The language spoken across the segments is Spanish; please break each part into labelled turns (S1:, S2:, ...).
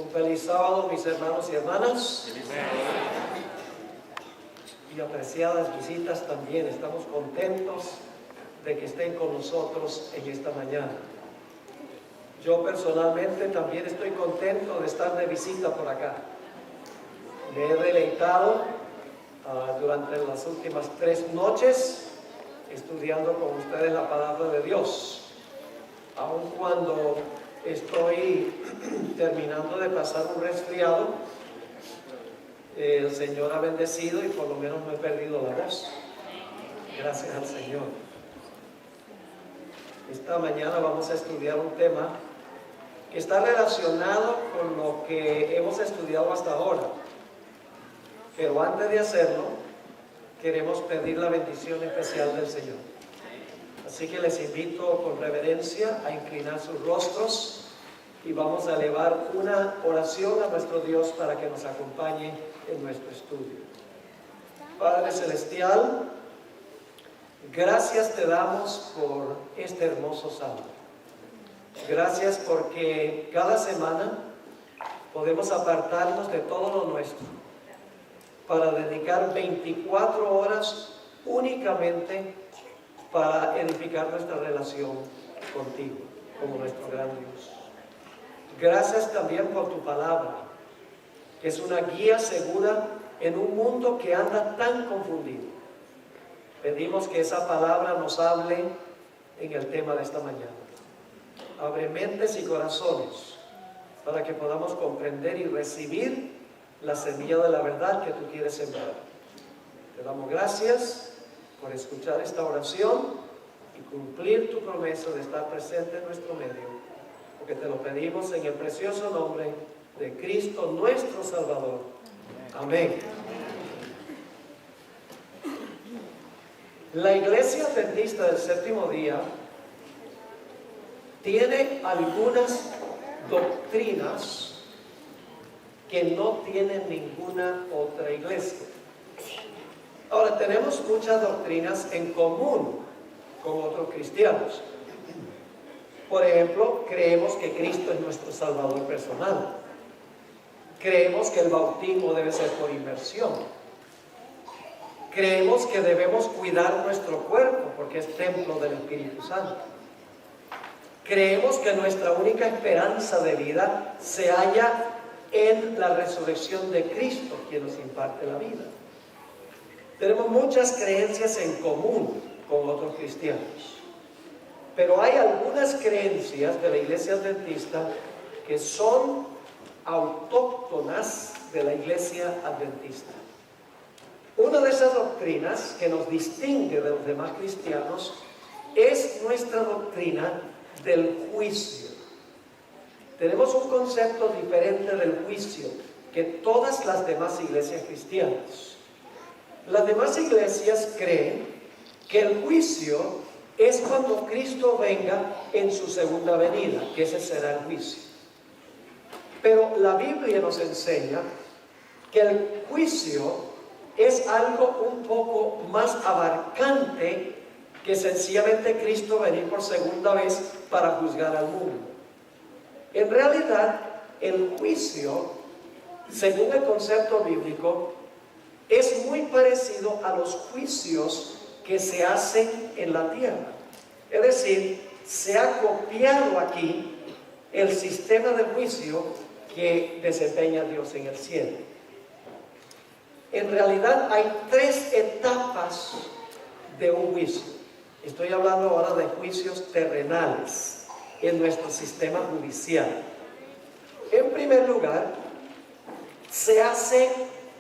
S1: Un feliz sábado, mis hermanos y hermanas. Y apreciadas visitas también. Estamos contentos de que estén con nosotros en esta mañana. Yo personalmente también estoy contento de estar de visita por acá. Me he deleitado durante las últimas 3 noches estudiando con ustedes la palabra de Dios. Aun cuando estoy terminando de pasar un resfriado, el Señor ha bendecido y por lo menos no he perdido la voz. Gracias al Señor. Esta mañana vamos a estudiar un tema que está relacionado con lo que hemos estudiado hasta ahora. Pero antes de hacerlo, queremos pedir la bendición especial del Señor. Así que les invito con reverencia a inclinar sus rostros y vamos a elevar una oración a nuestro Dios para que nos acompañe en nuestro estudio. Padre Celestial, gracias te damos por este hermoso sábado. Gracias porque cada semana podemos apartarnos de todo lo nuestro para dedicar 24 horas únicamente para edificar nuestra relación contigo como nuestro gran Dios. Gracias también por tu palabra, que es una guía segura en un mundo que anda tan confundido. Pedimos que esa palabra nos hable en el tema de esta mañana. Abre mentes y corazones para que podamos comprender y recibir la semilla de la verdad que tú quieres sembrar. Te damos gracias por escuchar esta oración y cumplir tu promesa de estar presente en nuestro medio, porque te lo pedimos en el precioso nombre de Cristo nuestro Salvador. Amén. La Iglesia Adventista del Séptimo Día tiene algunas doctrinas que no tiene ninguna otra iglesia. Ahora, tenemos muchas doctrinas en común con otros cristianos. Por ejemplo, creemos que Cristo es nuestro Salvador personal. Creemos que el bautismo debe ser por inmersión. Creemos que debemos cuidar nuestro cuerpo porque es templo del Espíritu Santo. Creemos que nuestra única esperanza de vida se halla en la resurrección de Cristo, quien nos imparte la vida. Tenemos muchas creencias en común con otros cristianos, pero hay algunas creencias de la Iglesia Adventista que son autóctonas de la Iglesia Adventista. Una de esas doctrinas que nos distingue de los demás cristianos es nuestra doctrina del juicio. Tenemos un concepto diferente del juicio que todas las demás iglesias cristianas. Las demás iglesias creen que el juicio es cuando Cristo venga en su segunda venida, que ese será el juicio. Pero la Biblia nos enseña que el juicio es algo un poco más abarcante que sencillamente Cristo venir por segunda vez para juzgar al mundo. En realidad, el juicio, según el concepto bíblico, es muy parecido a los juicios que se hacen en la tierra. Es decir, se ha copiado aquí el sistema de juicio que desempeña Dios en el cielo. En realidad hay 3 etapas de un juicio. Estoy hablando ahora de juicios terrenales en nuestro sistema judicial. En primer lugar, se hace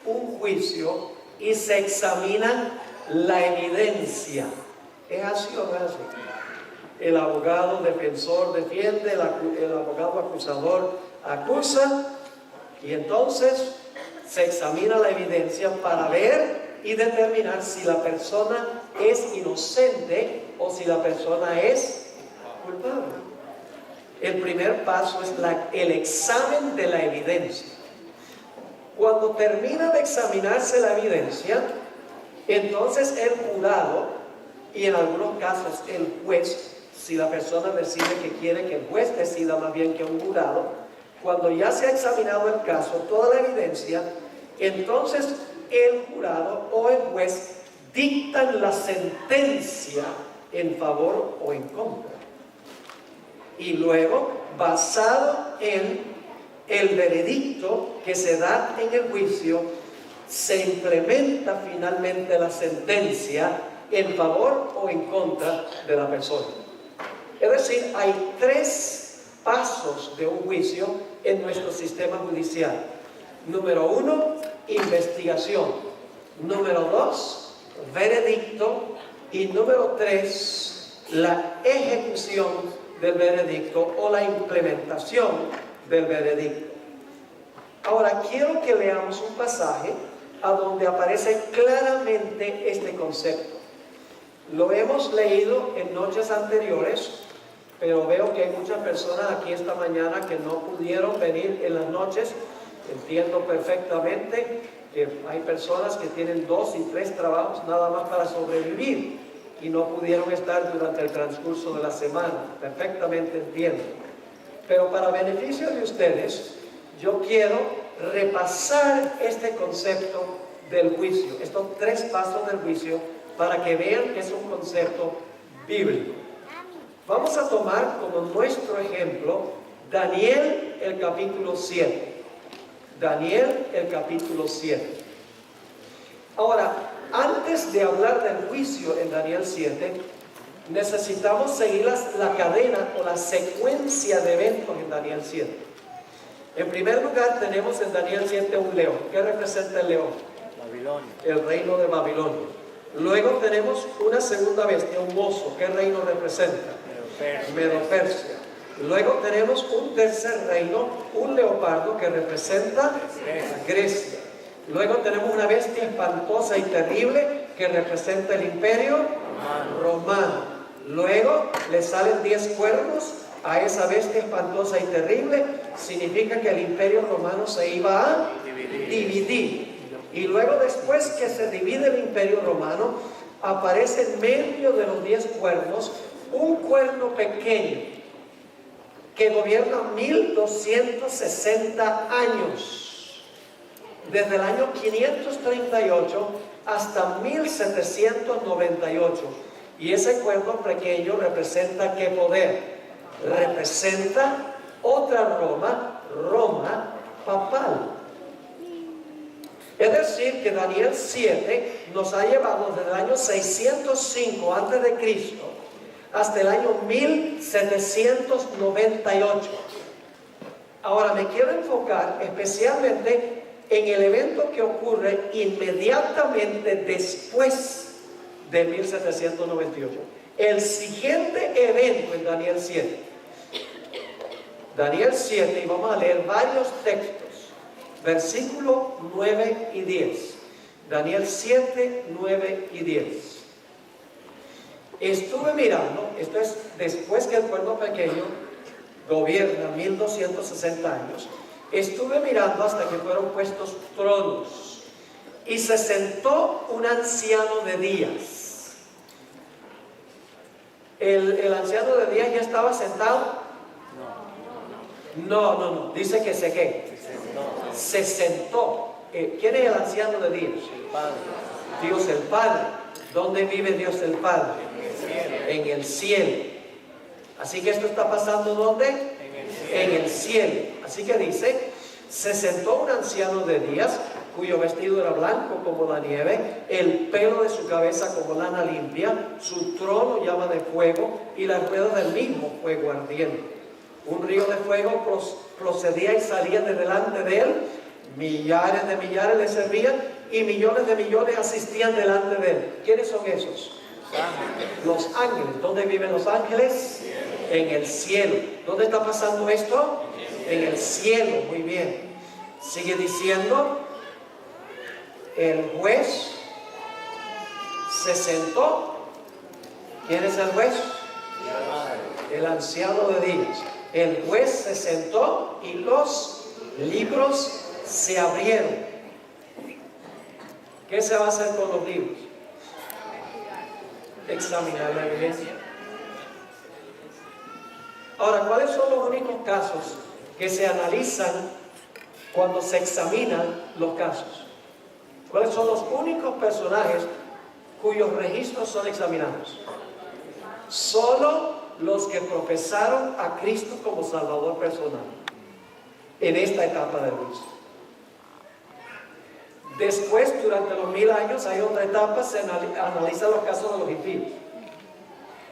S1: un juicio y se examina la evidencia. ¿Es así o no es así? El abogado defensor defiende, el abogado acusador acusa, y entonces se examina la evidencia para ver y determinar si la persona es inocente o si la persona es culpable. El primer paso es el examen de la evidencia. Cuando termina de examinarse la evidencia, entonces el jurado, y en algunos casos el juez, si la persona decide que quiere que el juez decida más bien que un jurado, Cuando ya se ha examinado el caso, toda la evidencia, entonces el jurado o el juez dictan la sentencia en favor o en contra. Y luego, basado en el veredicto que se da en el juicio, se implementa finalmente la sentencia en favor o en contra de la persona. Es decir, hay 3 pasos de un juicio en nuestro sistema judicial. Número 1, investigación. Número 2, veredicto. Y número 3, la ejecución del veredicto o la implementación del veredicto. Ahora quiero que leamos un pasaje a donde aparece claramente este concepto. Lo hemos leído en noches anteriores, pero veo que hay muchas personas aquí esta mañana que no pudieron venir en las noches. Entiendo perfectamente que hay personas que tienen 2 y 3 trabajos nada más para sobrevivir y no pudieron estar durante el transcurso de la semana. Perfectamente entiendo. Pero para beneficio de ustedes, yo quiero repasar este concepto del juicio, estos 3 pasos del juicio, para que vean que es un concepto bíblico. Vamos a tomar como nuestro ejemplo Daniel el capítulo 7. Daniel el capítulo 7. Ahora, antes de hablar del juicio en Daniel 7, necesitamos seguir la cadena o la secuencia de eventos en Daniel 7. En primer lugar, tenemos en Daniel 7 un león. ¿Qué representa el león?
S2: Babilonia.
S1: El reino de Babilonia. Luego tenemos una segunda bestia, un oso. ¿Qué reino representa? Medo-Persia. Luego tenemos un tercer reino, un leopardo, que representa Grecia. Luego tenemos una bestia espantosa y terrible que representa el imperio romano. Luego le salen 10 cuernos a esa bestia espantosa y terrible. Significa que el imperio romano se iba a dividir. Y luego, después que se divide el imperio romano, aparece en medio de los 10 cuernos un cuerno pequeño que gobierna 1260 años, desde el año 538 hasta 1798. Y ese cuerno pequeño representa ¿qué poder? Representa otra Roma, Roma papal. Es decir, que Daniel 7 nos ha llevado desde el año 605 a.C. hasta el año 1798. Ahora me quiero enfocar especialmente en el evento que ocurre inmediatamente después de 1798. El siguiente evento en Daniel 7. Daniel 7, y vamos a leer varios textos. Versículos 9 y 10. Daniel 7, 9 y 10. Estuve mirando, esto es después que el cuerno pequeño gobierna 1260 años. Estuve mirando hasta que fueron puestos tronos. Y se sentó un anciano de días. ¿El anciano de días ya estaba sentado? No. Dice que se sentó. ¿Quién es el anciano de Dios?
S2: El Padre.
S1: Dios el Padre. ¿Dónde vive Dios el Padre? En el cielo. Así que esto está pasando ¿dónde? En el cielo. Así que dice, se sentó un anciano de días, cuyo vestido era blanco como la nieve, el pelo de su cabeza como lana limpia, su trono llama de fuego y las ruedas del mismo fuego ardiente. Un río de fuego procedía y salía de delante de él. Millares de millares le servían y millones de millones asistían delante de él. ¿Quiénes son esos? Los ángeles. ¿Dónde viven los ángeles? En el cielo. ¿Dónde está pasando esto? En el cielo. Muy bien. Sigue diciendo, el juez se sentó. ¿Quién es el juez? El anciano de días. El juez se sentó y los libros se abrieron. ¿Qué se va a hacer con los libros? Examinar la evidencia. Ahora, ¿cuáles son los únicos casos que se analizan cuando se examinan los casos. ¿Cuáles son los únicos personajes cuyos registros son examinados? Solo los que profesaron a Cristo como Salvador personal en esta etapa de luz. Después, durante los 1000 años, hay otra etapa, se analizan los casos de los impíos.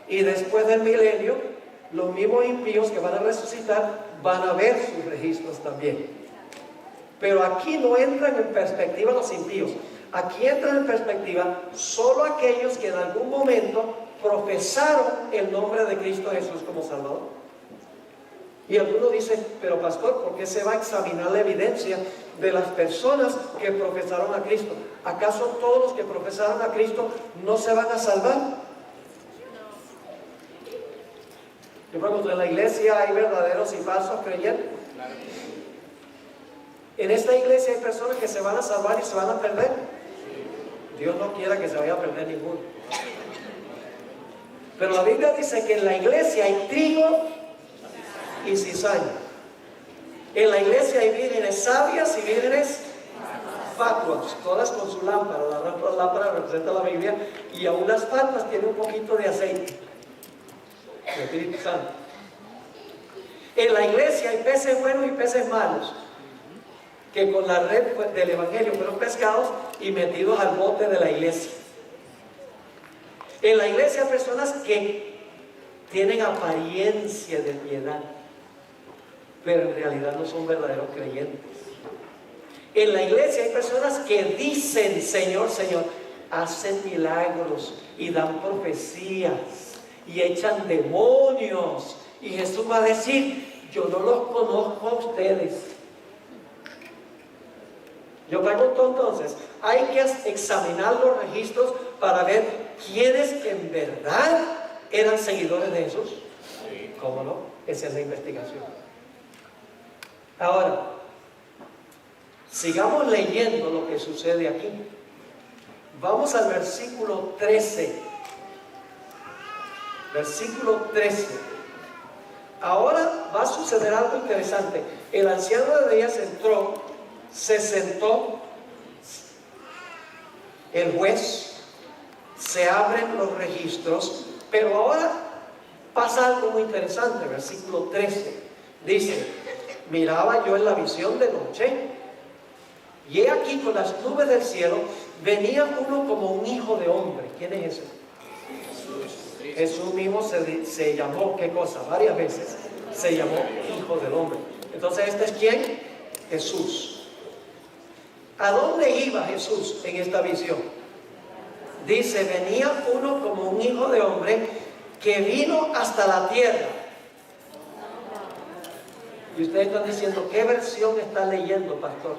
S1: Y después del milenio, los mismos impíos que van a resucitar van a ver sus registros también. Pero aquí no entran en perspectiva los impíos. Aquí entran en perspectiva solo aquellos que en algún momento profesaron el nombre de Cristo Jesús como Salvador. Y algunos dicen, pero pastor, ¿por qué se va a examinar la evidencia de las personas que profesaron a Cristo? ¿Acaso todos los que profesaron a Cristo no se van a salvar? Yo pregunto, ¿en la iglesia hay verdaderos y falsos creyentes? En esta iglesia hay personas que se van a salvar y se van a perder. Dios no quiera que se vaya a perder ninguno. Pero la Biblia dice que en la iglesia hay trigo y cizaña. En la iglesia hay vírgenes sabias y vírgenes fatuas, todas con su lámpara. La lámpara representa la Biblia, y aún las fatuas tienen un poquito de aceite, el Espíritu Santo. En la iglesia hay peces buenos y peces malos, que con la red del evangelio fueron pescados y metidos al bote de la iglesia. En la iglesia hay personas que tienen apariencia de piedad, pero en realidad no son verdaderos creyentes. En la iglesia hay personas que dicen Señor, Señor, hacen milagros y dan profecías y echan demonios, y Jesús va a decir, yo no los conozco a ustedes. Yo pregunto entonces, hay que examinar los registros para ver quiénes en verdad eran seguidores de Jesús. ¿Cómo no? Esa es la investigación. Ahora, sigamos leyendo lo que sucede aquí. Vamos al versículo 13. Versículo 13. Ahora va a suceder algo interesante. El anciano de días entró, se sentó, el juez, se abren los registros, pero ahora pasa algo muy interesante. Versículo 13 dice, miraba yo en la visión de noche, y he aquí con las nubes del cielo venía uno como un hijo de hombre. ¿Quién es ese? Jesús mismo se llamó, ¿qué cosa? Varias veces se llamó hijo del hombre. Entonces, ¿este es quién? Jesús. ¿A dónde iba Jesús en esta visión? Dice, venía uno como un hijo de hombre que vino hasta la tierra. Y ustedes están diciendo, ¿qué versión está leyendo, pastor?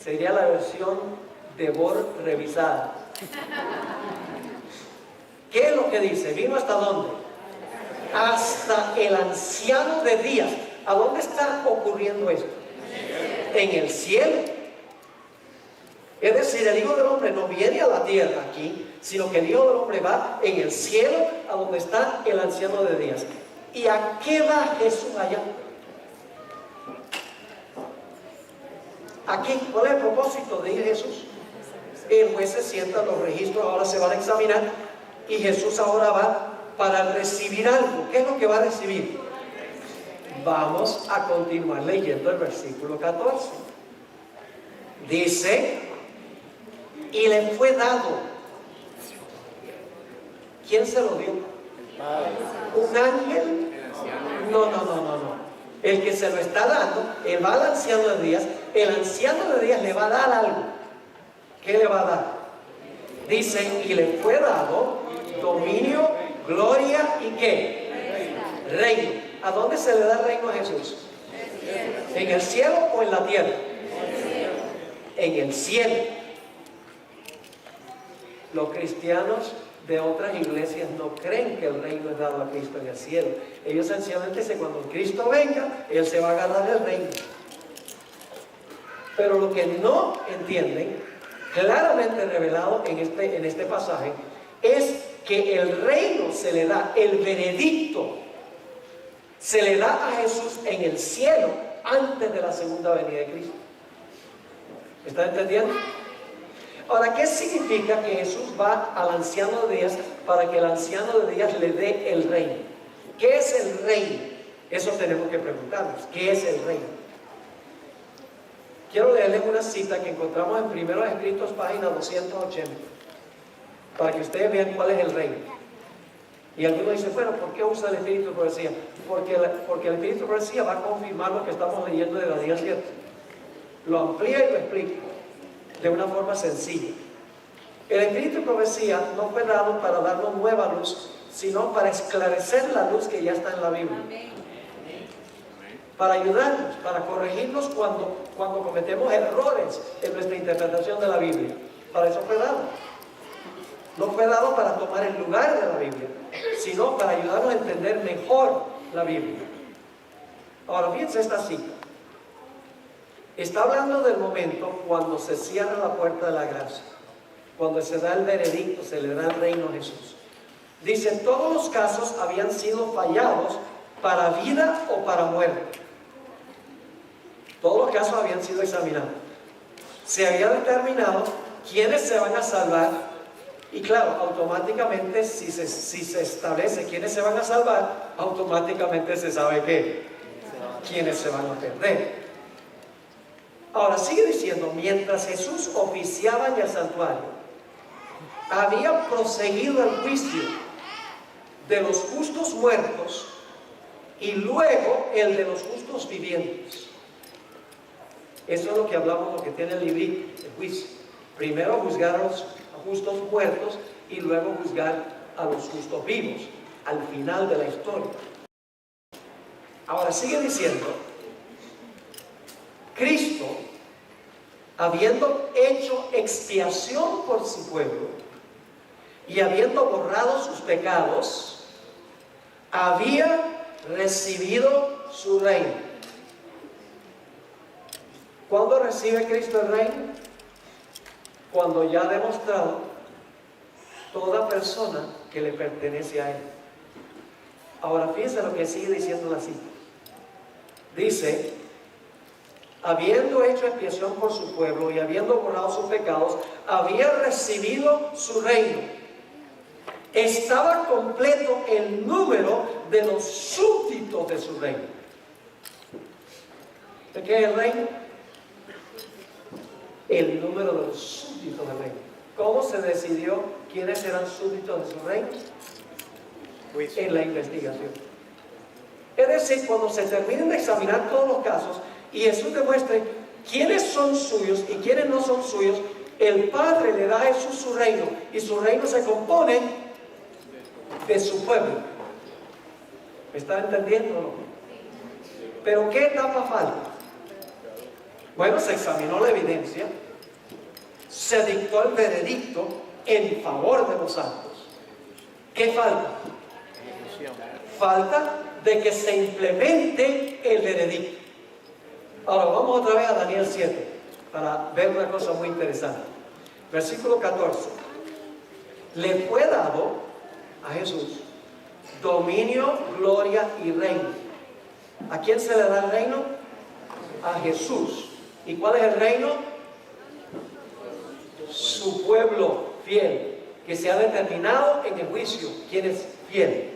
S1: Sería la versión de Bor revisada. ¿Qué es lo que dice? ¿Vino hasta dónde? Hasta el anciano de días. ¿A dónde está ocurriendo esto? En el cielo. Es decir, el Hijo del Hombre no viene a la tierra aquí, sino que el Hijo del Hombre va en el cielo, a donde está el anciano de días. ¿Y a qué va Jesús allá? Aquí, ¿cuál es el propósito de ir Jesús? El juez se sienta, los registros ahora se van a examinar, y Jesús ahora va para recibir algo. ¿Qué es lo que va a recibir? Vamos a continuar leyendo el versículo 14. Dice, y le fue dado. ¿Quién se lo dio? ¿Un ángel? No. El que se lo está dando, él va al anciano de días. El anciano de días le va a dar algo. ¿Qué le va a dar? Dice, y le fue dado dominio, gloria y ¿qué? Reino. ¿A dónde se le da reino a Jesús? ¿En el cielo o en la tierra? En el cielo. Los cristianos de otras iglesias no creen que el reino es dado a Cristo en el cielo. Ellos sencillamente dicen, cuando Cristo venga, Él se va a ganar el reino. Pero lo que no entienden, claramente revelado en este pasaje, es que el reino se le da, el veredicto se le da a Jesús en el cielo antes de la segunda venida de Cristo. ¿Está entendiendo? Ahora, ¿qué significa que Jesús va al anciano de días para que el anciano de días le dé el reino? ¿Qué es el reino? Eso tenemos que preguntarnos. ¿Qué es el reino? Quiero leerles una cita que encontramos en Primeros Escritos, página 280, para que ustedes vean cuál es el reino. Y algunos dicen, bueno, ¿por qué usa el Espíritu de Profecía? Porque el Espíritu de Profecía va a confirmar lo que estamos leyendo de Daniel 7. Lo amplía y lo explica de una forma sencilla. El Espíritu de Profecía no fue dado para darnos nueva luz, sino para esclarecer la luz que ya está en la Biblia. Para ayudarnos, para corregirnos cuando cometemos errores en nuestra interpretación de la Biblia. Para eso fue dado. No fue dado para tomar el lugar de la Biblia, sino para ayudarnos a entender mejor la Biblia. Ahora, fíjense esta cita. Está hablando del momento cuando se cierra la puerta de la gracia, cuando se da el veredicto, se le da el reino a Jesús. Dice, todos los casos habían sido fallados para vida o para muerte. Todos los casos habían sido examinados. Se había determinado quiénes se van a salvar. Y claro, automáticamente, si se establece quiénes se van a salvar, automáticamente se sabe quiénes se van a perder. Ahora, sigue diciendo, mientras Jesús oficiaba en el santuario, había proseguido el juicio de los justos muertos y luego el de los justos vivientes. Eso es lo que hablamos, lo que tiene el librito, el juicio. Primero juzgar a los justos muertos y luego juzgar a los justos vivos, al final de la historia. Ahora sigue diciendo, Cristo, habiendo hecho expiación por su pueblo y habiendo borrado sus pecados, había recibido su reino. ¿Cuándo recibe Cristo el reino? Cuando ya ha demostrado toda persona que le pertenece a Él. Ahora fíjense lo que sigue diciendo la cita. Dice, habiendo hecho expiación por su pueblo y habiendo borrado sus pecados, había recibido su reino. Estaba completo el número de los súbditos de su reino. ¿De qué es el reino? El número de los súbditos del reino. ¿Cómo se decidió quiénes eran súbditos de su reino? En la investigación. Es decir, cuando se terminen de examinar todos los casos y Jesús demuestre quiénes son suyos y quiénes no son suyos, el Padre le da a Jesús su reino y su reino se compone de su pueblo. ¿Me están entendiendo o no? ¿Pero qué etapa falta? Bueno, se examinó la evidencia, se dictó el veredicto en favor de los santos. ¿Qué falta? Falta de que se implemente el veredicto. Ahora vamos otra vez a Daniel 7 para ver una cosa muy interesante. Versículo 14. Le fue dado a Jesús dominio, gloria y reino. ¿A quién se le da el reino? A Jesús. ¿Y cuál es el reino? Su pueblo fiel, que se ha determinado en el juicio quién es fiel.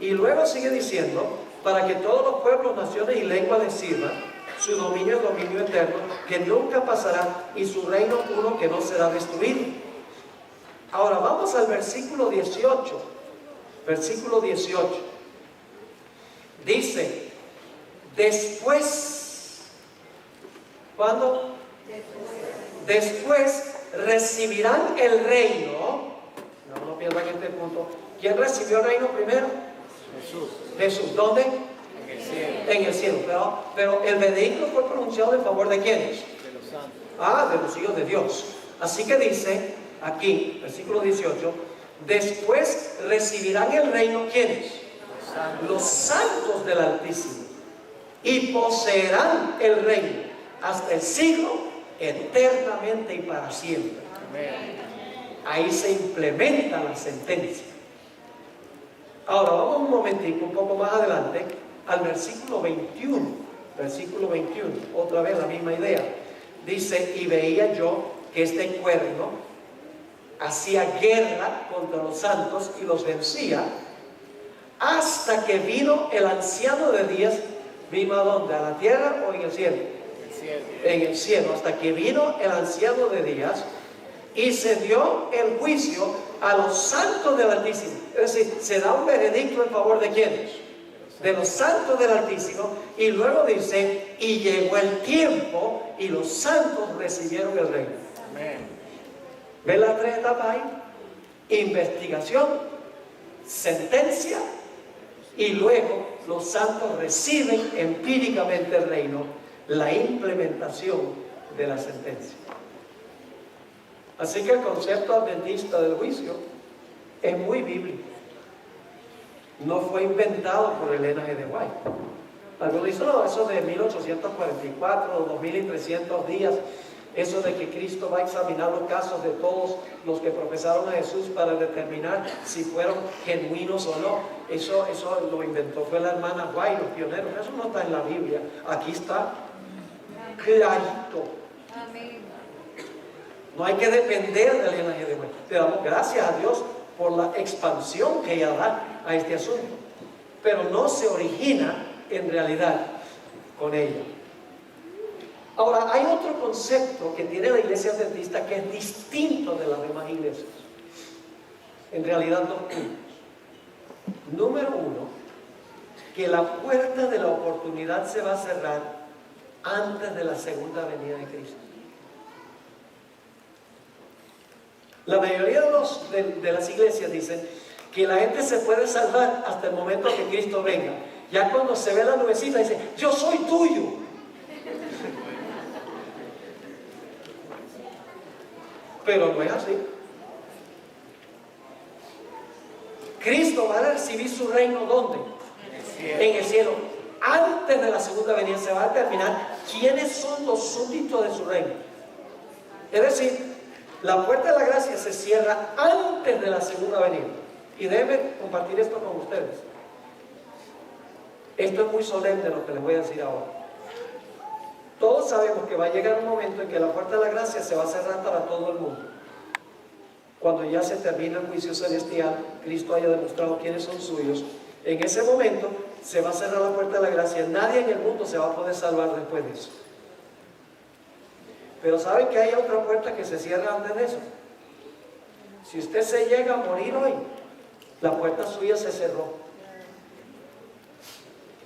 S1: Y luego sigue diciendo, para que todos los pueblos, naciones y lenguas le sirvan, su dominio es dominio eterno, que nunca pasará, y su reino uno que no será destruido. Ahora vamos al versículo 18. Versículo 18. Dice, después, ¿cuándo? Después recibirán el reino. No pierdan este punto. ¿Quién recibió el reino primero?
S2: Jesús.
S1: Jesús. ¿Dónde?
S2: En el cielo.
S1: En el cielo. Pero el veredicto fue pronunciado en favor de ¿quiénes?
S2: De los santos.
S1: De los hijos de Dios. Así que dice aquí, versículo 18, después recibirán el reino ¿quiénes? Los santos del Altísimo. Y poseerán el reino hasta el siglo, eternamente y para siempre.
S2: Amén.
S1: Ahí se implementa la sentencia. Ahora vamos un momentico, un poco más adelante, al versículo 21. Versículo 21, otra vez la misma idea. Dice, y veía yo que este cuerno hacía guerra contra los santos y los vencía, hasta que vino el anciano de días. ¿Vino a dónde? ¿A la tierra o en el cielo? En el cielo, hasta que vino el anciano de días y se dio el juicio a los santos del Altísimo. Es decir, se da un veredicto en favor de ¿quiénes? De los santos del Altísimo. Y luego dice, y llegó el tiempo y los santos recibieron el reino.
S2: Amén.
S1: ¿Ven las tres etapas ahí? Investigación, sentencia, y luego los santos reciben empíricamente el reino, la implementación de la sentencia. Así que el concepto adventista del juicio es muy bíblico. No fue inventado por Elena G. de White. Algunos dicen, no, eso de 1844 o 2300 días, eso de que Cristo va a examinar los casos de todos los que profesaron a Jesús para determinar si fueron genuinos o no, eso lo inventó fue la hermana White, los pioneros. Eso no está en la Biblia. Aquí está clarito. No hay que depender de Elena G. de White. Le damos gracias a Dios por la expansión que ella da a este asunto, pero no se origina en realidad con ella. Ahora, hay otro concepto que tiene la iglesia adventista que es distinto de las demás iglesias. En realidad, dos puntos. Número uno, que la puerta de la oportunidad se va a cerrar antes de la segunda venida de Cristo. La mayoría de las iglesias dicen que la gente se puede salvar hasta el momento que Cristo venga. Ya cuando se ve la nubecita dice, yo soy tuyo. Pero no es así. Cristo va a recibir su reino ¿dónde? En el cielo. Antes de la segunda venida se va a determinar quiénes son los súbditos de su reino. Es decir, la puerta de la gracia se cierra antes de la segunda venida. Y déjenme compartir esto con ustedes. Esto es muy solemne lo que les voy a decir ahora. Todos sabemos que va a llegar un momento en que la puerta de la gracia se va a cerrar para todo el mundo. Cuando ya se termine el juicio celestial, Cristo haya demostrado quiénes son suyos. En ese momento se va a cerrar la puerta de la gracia. Nadie en el mundo se va a poder salvar después de eso. Pero ¿saben que hay otra puerta que se cierra antes de eso? Si usted se llega a morir hoy, la puerta suya se cerró.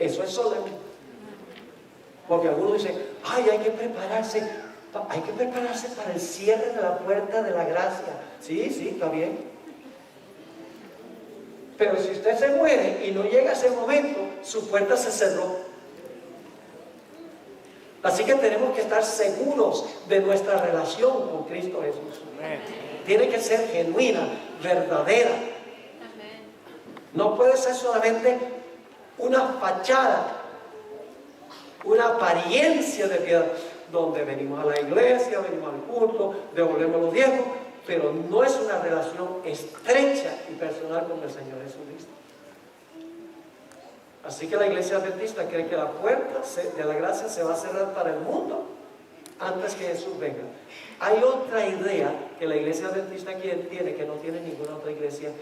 S1: Eso es solemne. Porque algunos dicen, ay, hay que prepararse para el cierre de la puerta de la gracia. Sí, está bien. Pero si usted se muere y no llega a ese momento, su puerta se cerró. Así que tenemos que estar seguros de nuestra relación con Cristo Jesús. Tiene que ser genuina, verdadera. No puede ser solamente una fachada, una apariencia de piedad, donde venimos a la iglesia, venimos al culto, devolvemos los diezmos, pero no es una relación estrecha y personal con el Señor Jesucristo. Así que la iglesia adventista cree que la puerta de la gracia se va a cerrar para el mundo antes que Jesús venga. Hay otra idea que la iglesia adventista tiene, que no tiene ninguna otra iglesia,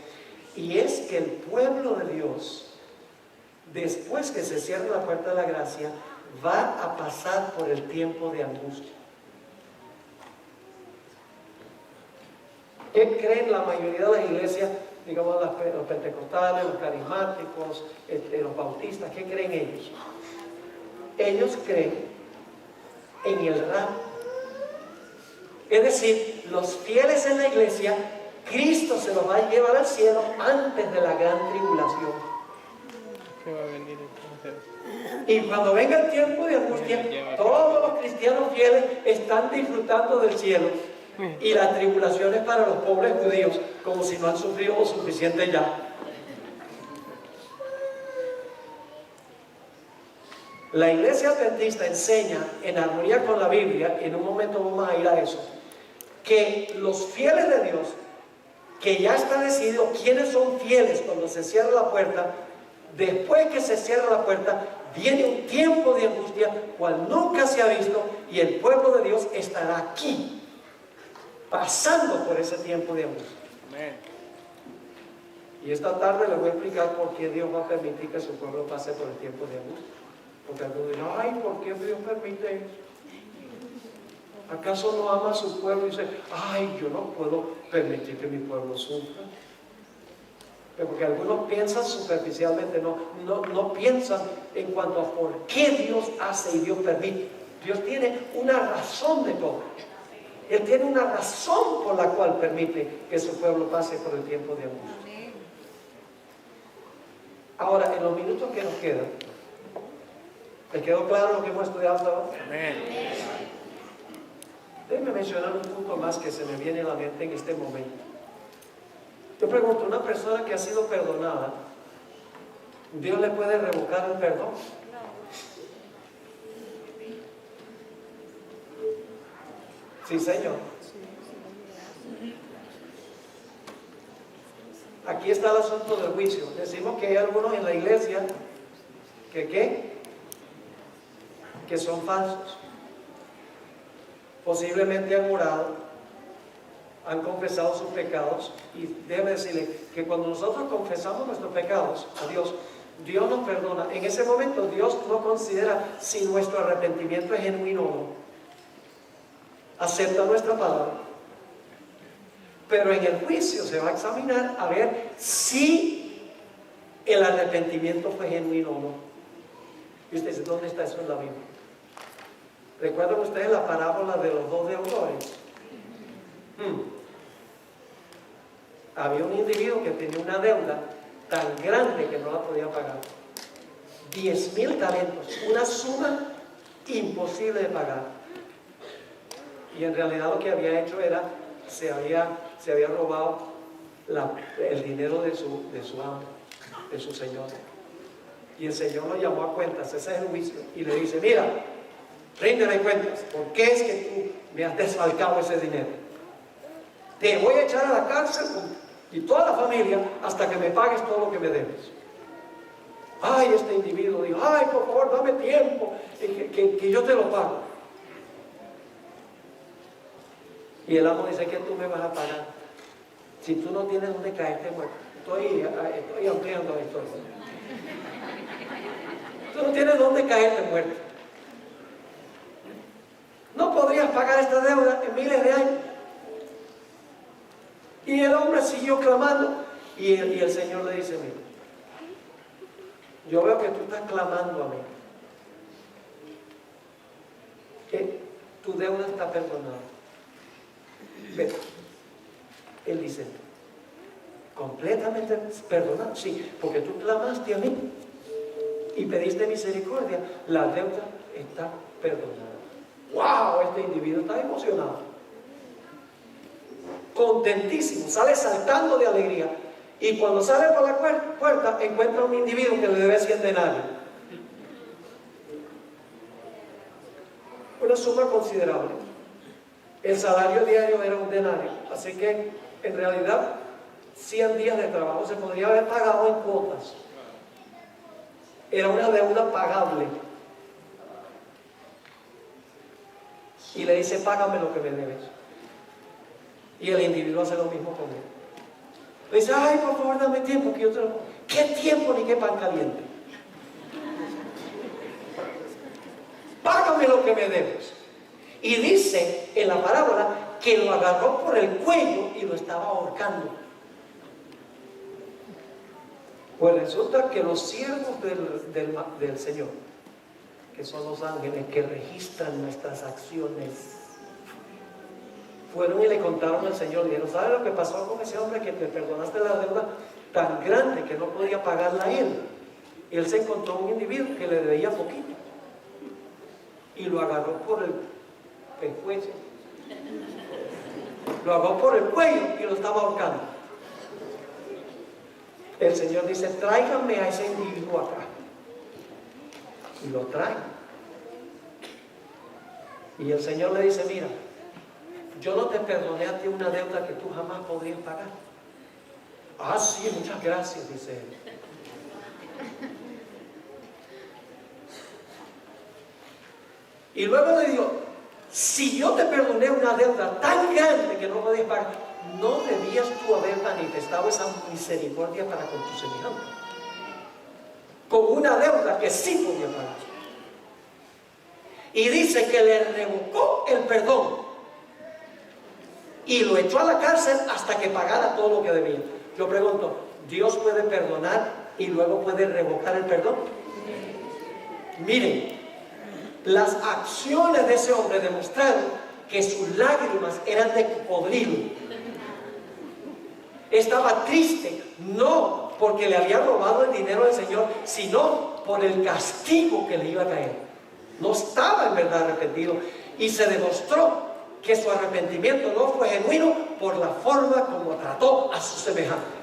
S1: y es que el pueblo de Dios, después que se cierre la puerta de la gracia, va a pasar por el tiempo de angustia. ¿Qué creen la mayoría de las iglesias? Digamos los pentecostales, los carismáticos, los bautistas, ¿qué creen ellos? Ellos creen en el rapto. Es decir, los fieles en la iglesia, Cristo se los va a llevar al cielo antes de la gran tribulación. Y cuando venga el tiempo de angustia, todos los cristianos fieles están disfrutando del cielo. Y la tribulación es para los pobres judíos, como si no han sufrido lo suficiente ya. La iglesia adventista enseña, en armonía con la Biblia, y en un momento vamos a ir a eso, que los fieles de Dios, que ya está decidido quiénes son fieles cuando se cierra la puerta, Después que se cierra la puerta, viene un tiempo de angustia cual nunca se ha visto, y el pueblo de Dios estará aquí, pasando por ese tiempo de angustia.
S2: Amén.
S1: Y esta tarde les voy a explicar por qué Dios va a permitir que su pueblo pase por el tiempo de angustia. Porque algunos dicen, ay, ¿por qué Dios permite eso? ¿Acaso no ama a su pueblo y dice, ay, yo no puedo permitir que mi pueblo sufra? Porque algunos piensan superficialmente, no piensan en cuanto a por qué Dios hace y Dios permite. Dios tiene una razón de todo. Él tiene una razón por la cual permite que su pueblo pase por el tiempo de angustia. Ahora, en los minutos que nos quedan, ¿les quedó claro lo que hemos estudiado hasta ahora?
S2: Amén.
S1: Déjenme mencionar un punto más que se me viene a la mente en este momento. Yo pregunto, una persona que ha sido perdonada, ¿Dios le puede revocar el perdón? Sí, Señor. Aquí está el asunto del juicio. Decimos que hay algunos en la iglesia que son falsos. Posiblemente han orado, han confesado sus pecados, y déjeme decirle que cuando nosotros confesamos nuestros pecados a Dios, Dios nos perdona. En ese momento Dios no considera si nuestro arrepentimiento es genuino o no. Acepta nuestra palabra, pero en el juicio se va a examinar a ver si el arrepentimiento fue genuino o no. Y usted dice, ¿dónde está eso en la Biblia? ¿Recuerdan ustedes la parábola de los dos deudores? Había un individuo que tenía una deuda tan grande que no la podía pagar. 10,000 talentos, una suma imposible de pagar. Y en realidad lo que había hecho era, se había robado el dinero de su amo, de su señor. Y el Señor lo llamó a cuentas, ese es el juicio, y le dice, mira, ríndeme cuentas, ¿por qué es que tú me has desfalcado ese dinero? Te voy a echar a la cárcel y toda la familia hasta que me pagues todo lo que me debes. Ay, este individuo dijo, ay, por favor, dame tiempo, que yo te lo pago. Y el amo dice, ¿qué tú me vas a pagar? Si tú no tienes dónde caerte muerto. Estoy ampliando la historia. Tú no tienes dónde caerte muerto. No podrías pagar esta deuda en miles de años. Y el hombre siguió clamando. Y el Señor le dice, mira, yo veo que tú estás clamando a mí, que tu deuda está perdonada. Vete. Él dice, completamente perdonado, sí, porque tú clamaste a mí y pediste misericordia, la deuda está perdonada. ¡Wow! Este individuo está emocionado, contentísimo, sale saltando de alegría, y cuando sale por la puerta encuentra a un individuo que le debe 100 denarios, una suma considerable. El salario diario era un denario, así que en realidad 100 días de trabajo se podría haber pagado en cuotas. Era una deuda pagable. Y le dice, págame lo que me debes. Y el individuo hace lo mismo con él. Le dice, ay, por favor, dame tiempo que yo te lo pongo. ¿Qué tiempo ni qué pan caliente? Págame lo que me debes. Y dice en la parábola que lo agarró por el cuello y lo estaba ahorcando. Pues resulta que los siervos del Señor, que son los ángeles que registran nuestras acciones, fueron y le contaron al Señor, le dijeron, ¿sabe lo que pasó con ese hombre que te perdonaste la deuda tan grande que no podía pagarla él? Y él se encontró un individuo que le debía poquito y lo agarró por el cuello, lo agarró por el cuello y lo estaba ahorcando. El Señor dice, tráiganme a ese individuo acá. Y lo traen. Y el Señor le dice, mira, yo no te perdoné a ti una deuda que tú jamás podrías pagar. Ah, sí, muchas gracias, dice él. Y luego le dijo, si yo te perdoné una deuda tan grande que no podías pagar, ¿no debías tú haber manifestado esa misericordia para con tu semejante? Con una deuda que sí podía pagar. Y dice que le revocó el perdón y lo echó a la cárcel hasta que pagara todo lo que debía. Yo pregunto, ¿Dios puede perdonar y luego puede revocar el perdón? Miren, las acciones de ese hombre demostraron que sus lágrimas eran de cocodrilo. Estaba triste, no porque le había robado el dinero al Señor, sino por el castigo que le iba a caer. No estaba en verdad arrepentido, y se demostró que su arrepentimiento no fue genuino por la forma como trató a su semejante.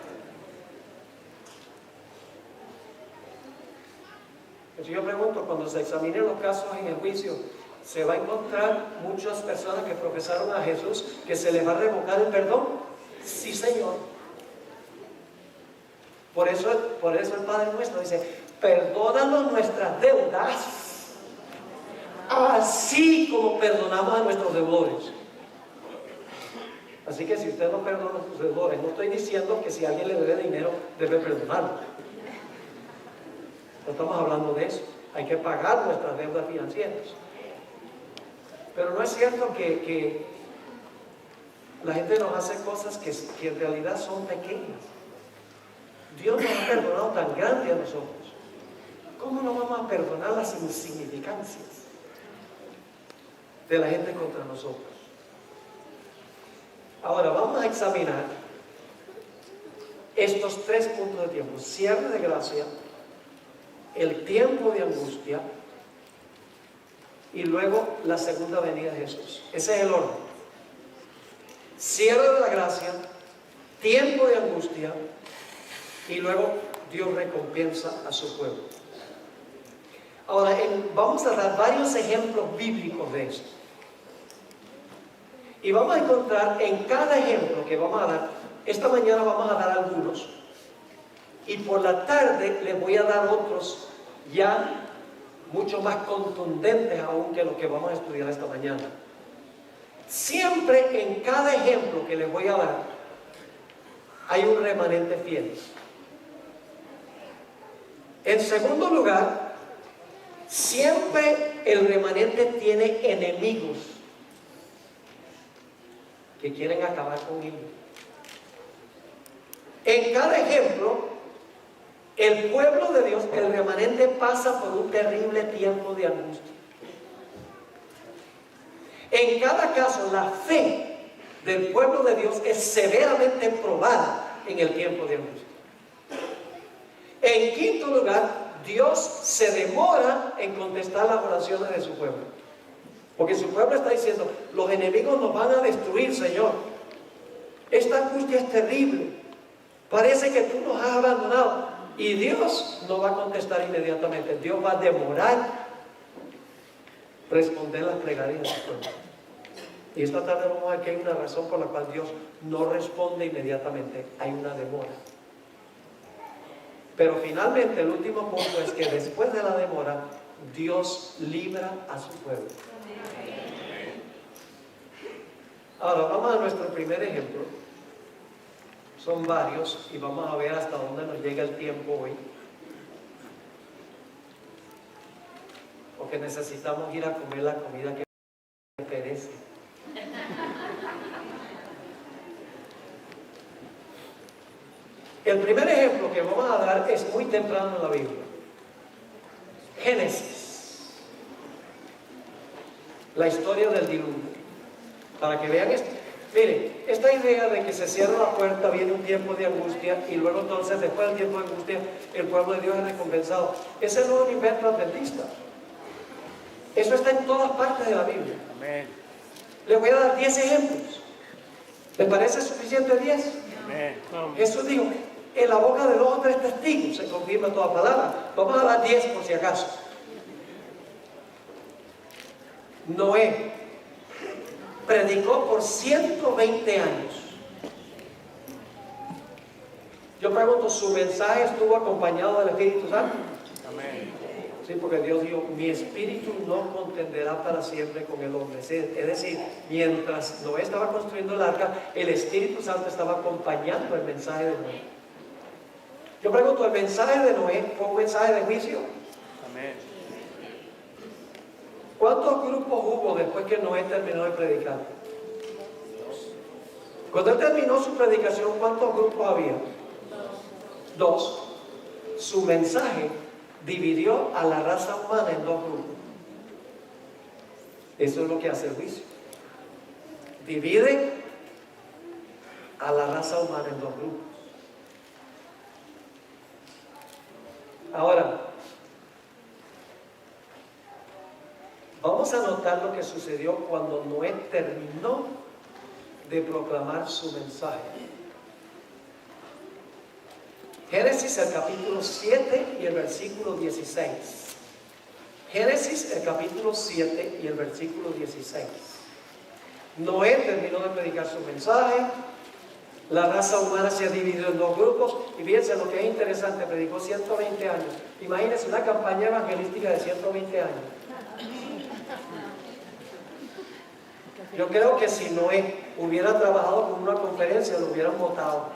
S1: Entonces yo pregunto, cuando se examinen los casos en el juicio, ¿se va a encontrar muchas personas que profesaron a Jesús que se les va a revocar el perdón? Sí, Señor. Por eso el Padre nuestro dice, perdónanos nuestras deudas, así como perdonamos a nuestros deudores. Así que si usted no perdona a sus deudores, no estoy diciendo que si alguien le debe dinero, debe perdonarlo. No estamos hablando de eso. Hay que pagar nuestras deudas financieras. Pero no es cierto que la gente nos hace cosas que en realidad son pequeñas. Dios nos ha perdonado tan grande a nosotros. ¿Cómo no vamos a perdonar las insignificancias de la gente contra nosotros? Ahora vamos a examinar estos 3 puntos de tiempo: cierre de gracia, el tiempo de angustia y luego la segunda venida de Jesús. Ese es el orden: cierre de la gracia, tiempo de angustia y luego Dios recompensa a su pueblo. Ahora vamos a dar varios ejemplos bíblicos de esto, y vamos a encontrar en cada ejemplo que vamos a dar. Esta mañana vamos a dar algunos, y por la tarde les voy a dar otros ya mucho más contundentes aún que los que vamos a estudiar esta mañana. Siempre en cada ejemplo que les voy a dar hay un remanente fiel. En segundo lugar, siempre el remanente tiene enemigos que quieren acabar con él. En cada ejemplo, el pueblo de Dios, el remanente, pasa por un terrible tiempo de angustia. En cada caso, la fe del pueblo de Dios es severamente probada en el tiempo de angustia. En quinto lugar, Dios se demora en contestar las oraciones de su pueblo, porque su pueblo está diciendo: los enemigos nos van a destruir, Señor. Esta angustia es terrible. Parece que tú nos has abandonado. Y Dios no va a contestar inmediatamente. Dios va a demorar responder las plegarias de su pueblo. Y esta tarde vamos a ver que hay una razón por la cual Dios no responde inmediatamente. Hay una demora. Pero finalmente el último punto es que después de la demora, Dios libra a su pueblo. Ahora vamos a nuestro primer ejemplo. Son varios y vamos a ver hasta dónde nos llega el tiempo hoy, porque necesitamos ir a comer la comida que perece. El primer ejemplo que vamos a dar es muy temprano en la Biblia. Génesis, la historia del diluvio. Para que vean esto. Miren, esta idea de que se cierra la puerta, viene un tiempo de angustia y luego entonces después del tiempo de angustia el pueblo de Dios es recompensado. Ese no es un invento adventista. Eso está en todas partes de la Biblia.
S2: Amén.
S1: Les voy a dar 10 ejemplos. ¿Les parece suficiente 10?
S2: Amén.
S1: Jesús dijo: en la boca de 2 o 3 testigos se confirma toda palabra. Vamos a dar 10 por si acaso. Noé predicó por 120 años. Yo pregunto, ¿su mensaje estuvo acompañado del Espíritu Santo?
S2: Amén.
S1: Sí, porque Dios dijo, mi espíritu no contenderá para siempre con el hombre. Es decir, mientras Noé estaba construyendo el arca, el Espíritu Santo estaba acompañando el mensaje de Noé. Yo pregunto, ¿el mensaje de Noé fue un mensaje de juicio?
S2: Amén.
S1: ¿Cuántos grupos hubo después que Noé terminó de predicar? Cuando él terminó su predicación, ¿cuántos grupos había? Dos. Su mensaje dividió a la raza humana en dos grupos. Eso es lo que hace el juicio. Divide a la raza humana en dos grupos. Ahora, vamos a notar lo que sucedió cuando Noé terminó de proclamar su mensaje. Génesis, el capítulo 7 y el versículo 16. Génesis, el capítulo 7 y el versículo 16. Noé terminó de predicar su mensaje. La raza humana se ha dividido en dos grupos. Y fíjense lo que es interesante, predicó 120 años. Imagínense una campaña evangelística de 120 años. Yo creo que si Noé hubiera trabajado con una conferencia, lo hubieran votado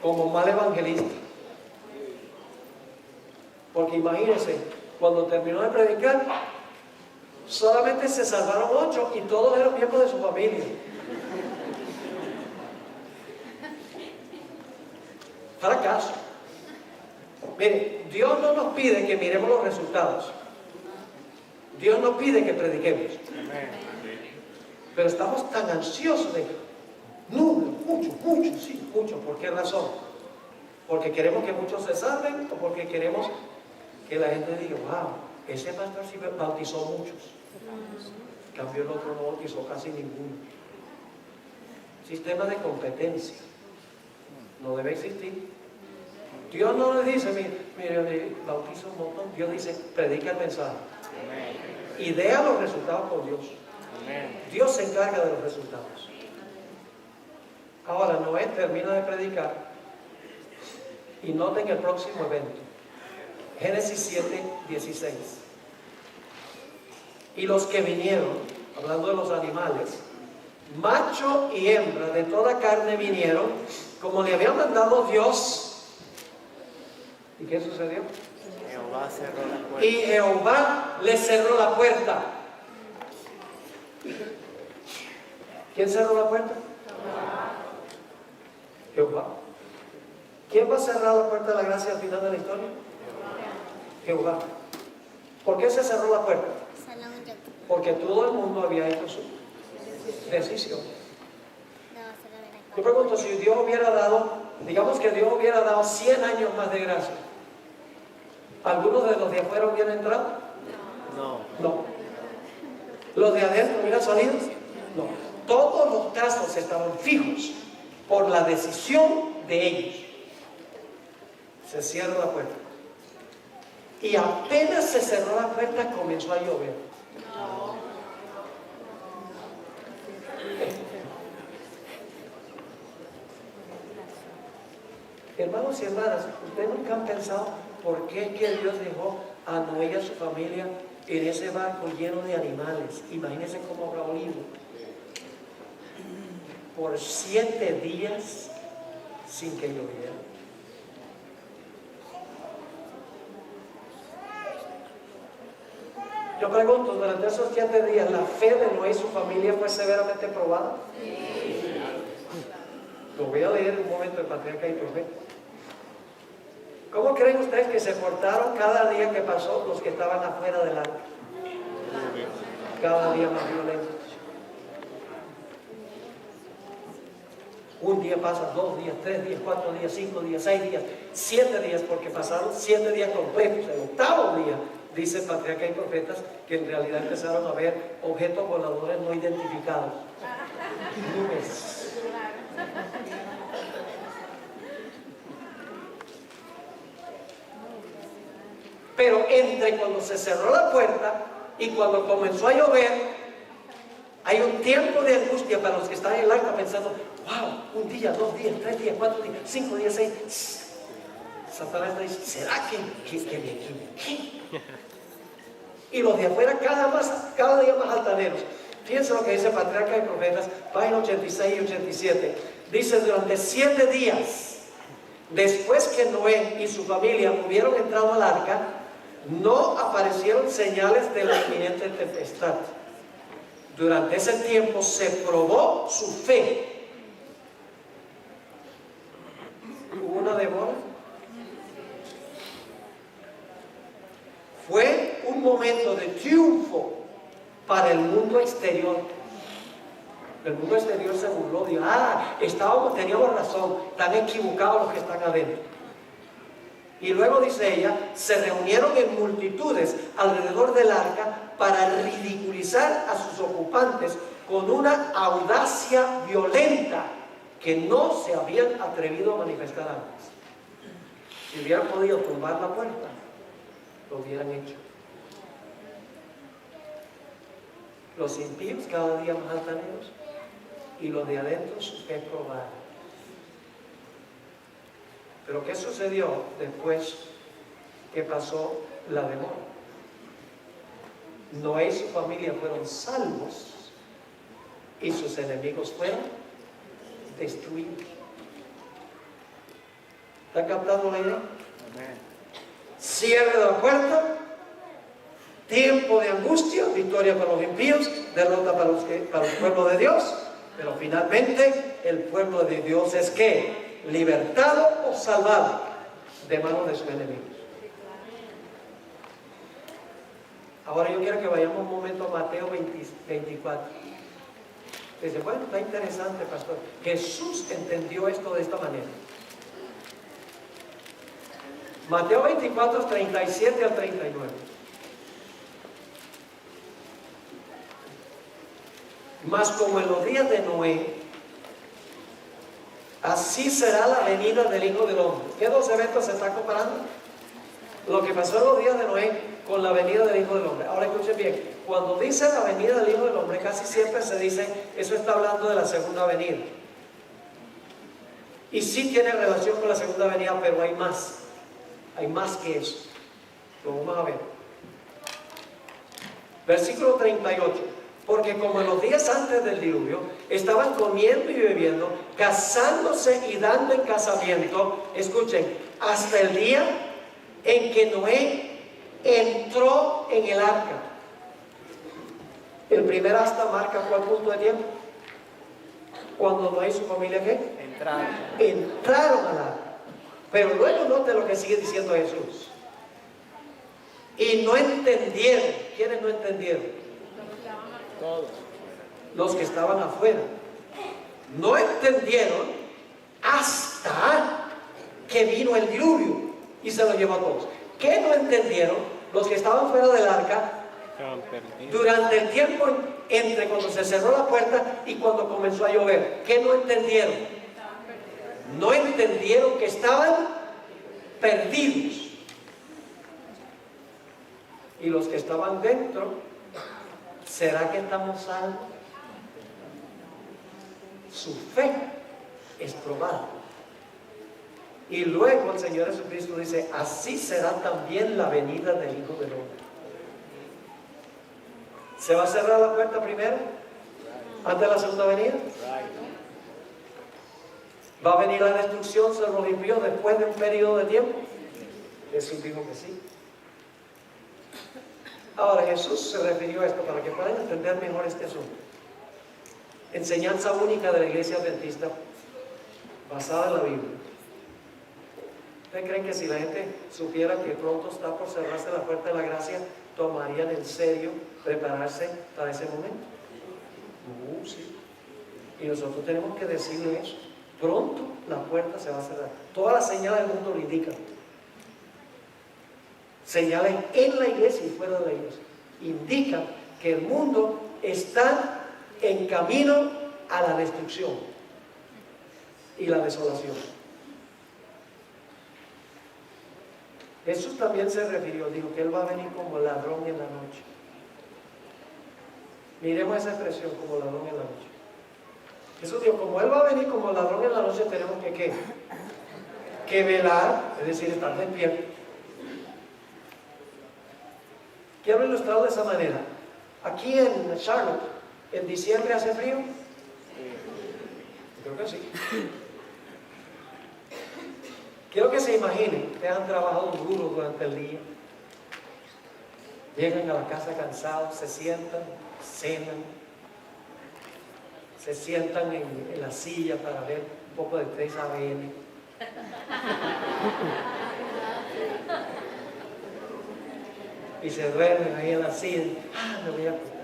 S1: como mal evangelista. Porque imagínense, cuando terminó de predicar, solamente se salvaron 8 y todos eran miembros de su familia. Fracaso. Mire, Dios no nos pide que miremos los resultados. Dios nos pide que prediquemos. Pero estamos tan ansiosos de números, muchos, sí, muchos. ¿Por qué razón? ¿Porque queremos que muchos se salven o porque queremos que la gente diga, wow, ese pastor sí bautizó muchos? En cambio el otro no bautizó casi ninguno. Sistema de competencia no debe existir. Dios no le dice, mire, bautiza un montón. Dios dice, predica el mensaje. Idea los resultados por Dios. Dios se encarga de los resultados. Ahora Noé termina de predicar y noten el próximo evento. Génesis 7, 16. Y los que vinieron, hablando de los animales, macho y hembra de toda carne vinieron, como le había mandado Dios. ¿Y qué sucedió?
S2: Jehová cerró la puerta.
S1: Y Jehová le cerró la puerta. ¿Quién cerró la puerta? Jehová. ¿Quién va a cerrar la puerta de la gracia al final de la historia? Jehová. ¿Por qué se cerró la puerta? Porque todo el mundo había hecho su decisión. Yo pregunto, si Dios hubiera dado, digamos que Dios hubiera dado 100 años más de gracia, ¿algunos de los de afuera hubieran entrado? No. ¿Los de adentro hubieran salido? No. Todos los casos estaban fijos por la decisión de ellos. Se cierra la puerta. Y apenas se cerró la puerta, comenzó a llover. Hermanos y hermanas, ¿ustedes nunca han pensado por qué es que Dios dejó a Noé y a su familia en ese barco lleno de animales? Imagínense cómo habrá olido. Por 7 días sin que lloviera. Yo pregunto, durante esos 7 días, ¿la fe de Noé y su familia fue severamente probada? Lo voy a leer un momento de Patriarca y Profeta. ¿Cómo creen ustedes que se portaron cada día que pasó los que estaban afuera del arca? Cada día más violentos. Un día pasa, 2 días, 3 días, 4 días, 5 días, 6 días, 7 días, porque pasaron 7 días completos. El 8º día, dice Patriarca y Profetas, que en realidad empezaron a ver objetos voladores no identificados. Nubes. Pero entre cuando se cerró la puerta y cuando comenzó a llover, hay un tiempo de angustia para los que están en el arca pensando, wow, 1 día, 2 días, 3 días, 4 días, 5 días, 6. Satanás está diciendo, ¿será que me equivoqué? Y los de afuera cada día más altaneros. Fíjense lo que dice Patriarca y Profetas, página 86 y 87. Dice, durante 7 días, después que Noé y su familia hubieron entrado al arca, no aparecieron señales de la inminente tempestad. Durante ese tiempo se probó su fe. ¿Hubo una demora? Fue un momento de triunfo para el mundo exterior. El mundo exterior se burló, dijo, teníamos razón, están equivocados los que están adentro. Y luego dice ella, se reunieron en multitudes alrededor del arca para ridiculizar a sus ocupantes con una audacia violenta que no se habían atrevido a manifestar antes. Si hubieran podido tumbar la puerta, lo hubieran hecho. Los impíos cada día más altaneros y los de adentro su fe probada. Pero ¿qué sucedió después que pasó la demora? Noé y su familia fueron salvos y sus enemigos fueron destruidos. ¿Está captando la idea?
S2: Amén.
S1: Cierre de la puerta, tiempo de angustia, victoria para los impíos, derrota para el pueblo de Dios, pero finalmente el pueblo de Dios es ¿qué? Libertado o salvado de manos de sus enemigos. Ahora yo quiero que vayamos un momento a Mateo 24. Dice, bueno, está interesante, pastor. Jesús entendió esto de esta manera. Mateo 24, 37 al 39. Mas como en los días de Noé, así será la venida del Hijo del Hombre. ¿Qué dos eventos se están comparando? Lo que pasó en los días de Noé con la venida del Hijo del Hombre. Ahora escuchen bien, cuando dice la venida del Hijo del Hombre, casi siempre se dice, eso está hablando de la segunda venida. Y sí tiene relación con la segunda venida, pero hay más que eso. Lo vamos a ver. Versículo 38. Porque como en los días antes del diluvio, estaban comiendo y bebiendo, casándose y dando en casamiento, escuchen, hasta el día en que Noé entró en el arca. El primer hasta marca ¿cuál punto de tiempo? Cuando Noé y su familia ¿qué? Entraron al arca. Pero luego note lo que sigue diciendo Jesús. Y no entendieron. ¿Quiénes no entendieron?
S2: Todos.
S1: Los que estaban afuera. No entendieron hasta que vino el diluvio y se lo llevó a todos. ¿Qué no entendieron? Los que estaban fuera del arca durante el tiempo entre cuando se cerró la puerta y cuando comenzó a llover. ¿Qué no entendieron? No entendieron que estaban perdidos. Y los que estaban dentro, ¿será que estamos salvos? Su fe es probada. Y luego el Señor Jesucristo dice, así será también la venida del Hijo del Hombre. ¿Se va a cerrar la puerta primero? ¿Antes de la segunda venida? ¿Va a venir la destrucción sobre los impíos después de un periodo de tiempo? Jesús dijo que sí. Ahora Jesús se refirió a esto para que puedan entender mejor este asunto. Enseñanza única de la Iglesia Adventista basada en la Biblia. ¿Ustedes creen que si la gente supiera que pronto está por cerrarse la puerta de la gracia, tomarían en serio prepararse para ese momento? Sí. Y nosotros tenemos que decirle eso. Pronto la puerta se va a cerrar. Todas las señales del mundo lo indican. Señales en la iglesia y fuera de la iglesia indican que el mundo está en camino a la destrucción y la desolación. Jesús también se refirió, dijo que Él va a venir como ladrón en la noche. Miremos esa expresión, como ladrón en la noche. Jesús dijo, como Él va a venir como ladrón en la noche, tenemos que ¿qué? que velar, es decir, estar despierto. Quiero ilustrarlo de esa manera. Aquí en Charlotte, ¿en diciembre hace frío? Creo que sí. Quiero que se imaginen, ustedes han trabajado duro durante el día. Llegan a la casa cansados, se sientan, cenan, se sientan en la silla para ver un poco de 3 AM. Y se duermen ahí en la silla. Me voy a acostar.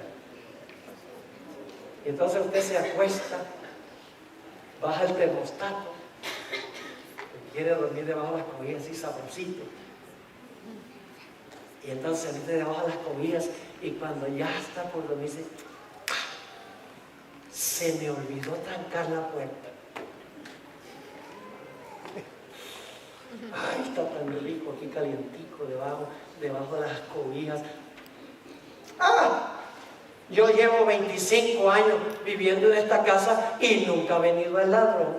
S1: Y entonces usted se acuesta, baja el termostato, quiere dormir debajo de las cobijas así sabrosito. Y entonces se mete debajo de las cobijas y cuando ya está por dormir dice, se me olvidó trancar la puerta. Ay, está tan rico aquí calientico debajo de las cobijas. Yo llevo 25 años viviendo en esta casa y nunca ha venido el ladrón.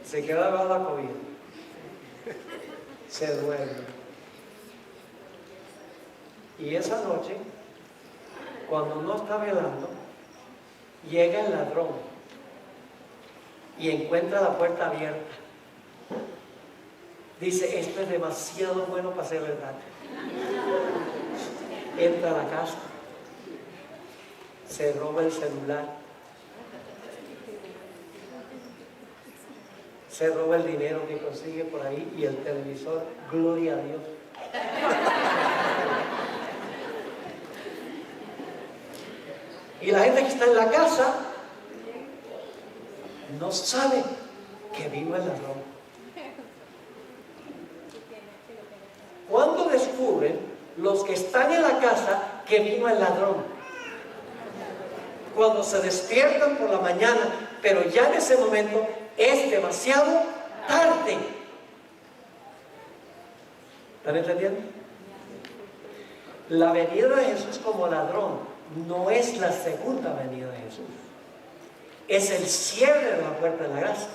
S1: Se queda debajo de la cobija. Se duerme. Y esa noche, cuando no está velando, llega el ladrón y encuentra la puerta abierta. Dice, esto es demasiado bueno para ser verdad. Entra a la casa, se roba el celular, se roba el dinero que consigue por ahí y el televisor, gloria a Dios. Y la gente que está en la casa no sabe que vino el ladrón. ¿Cuándo descubren los que están en la casa que vino el ladrón? Cuando se despiertan por la mañana, pero ya en ese momento es demasiado tarde. ¿Están entendiendo? La venida de Jesús como ladrón no es la segunda venida de Jesús. Es el cierre de la puerta de la gracia.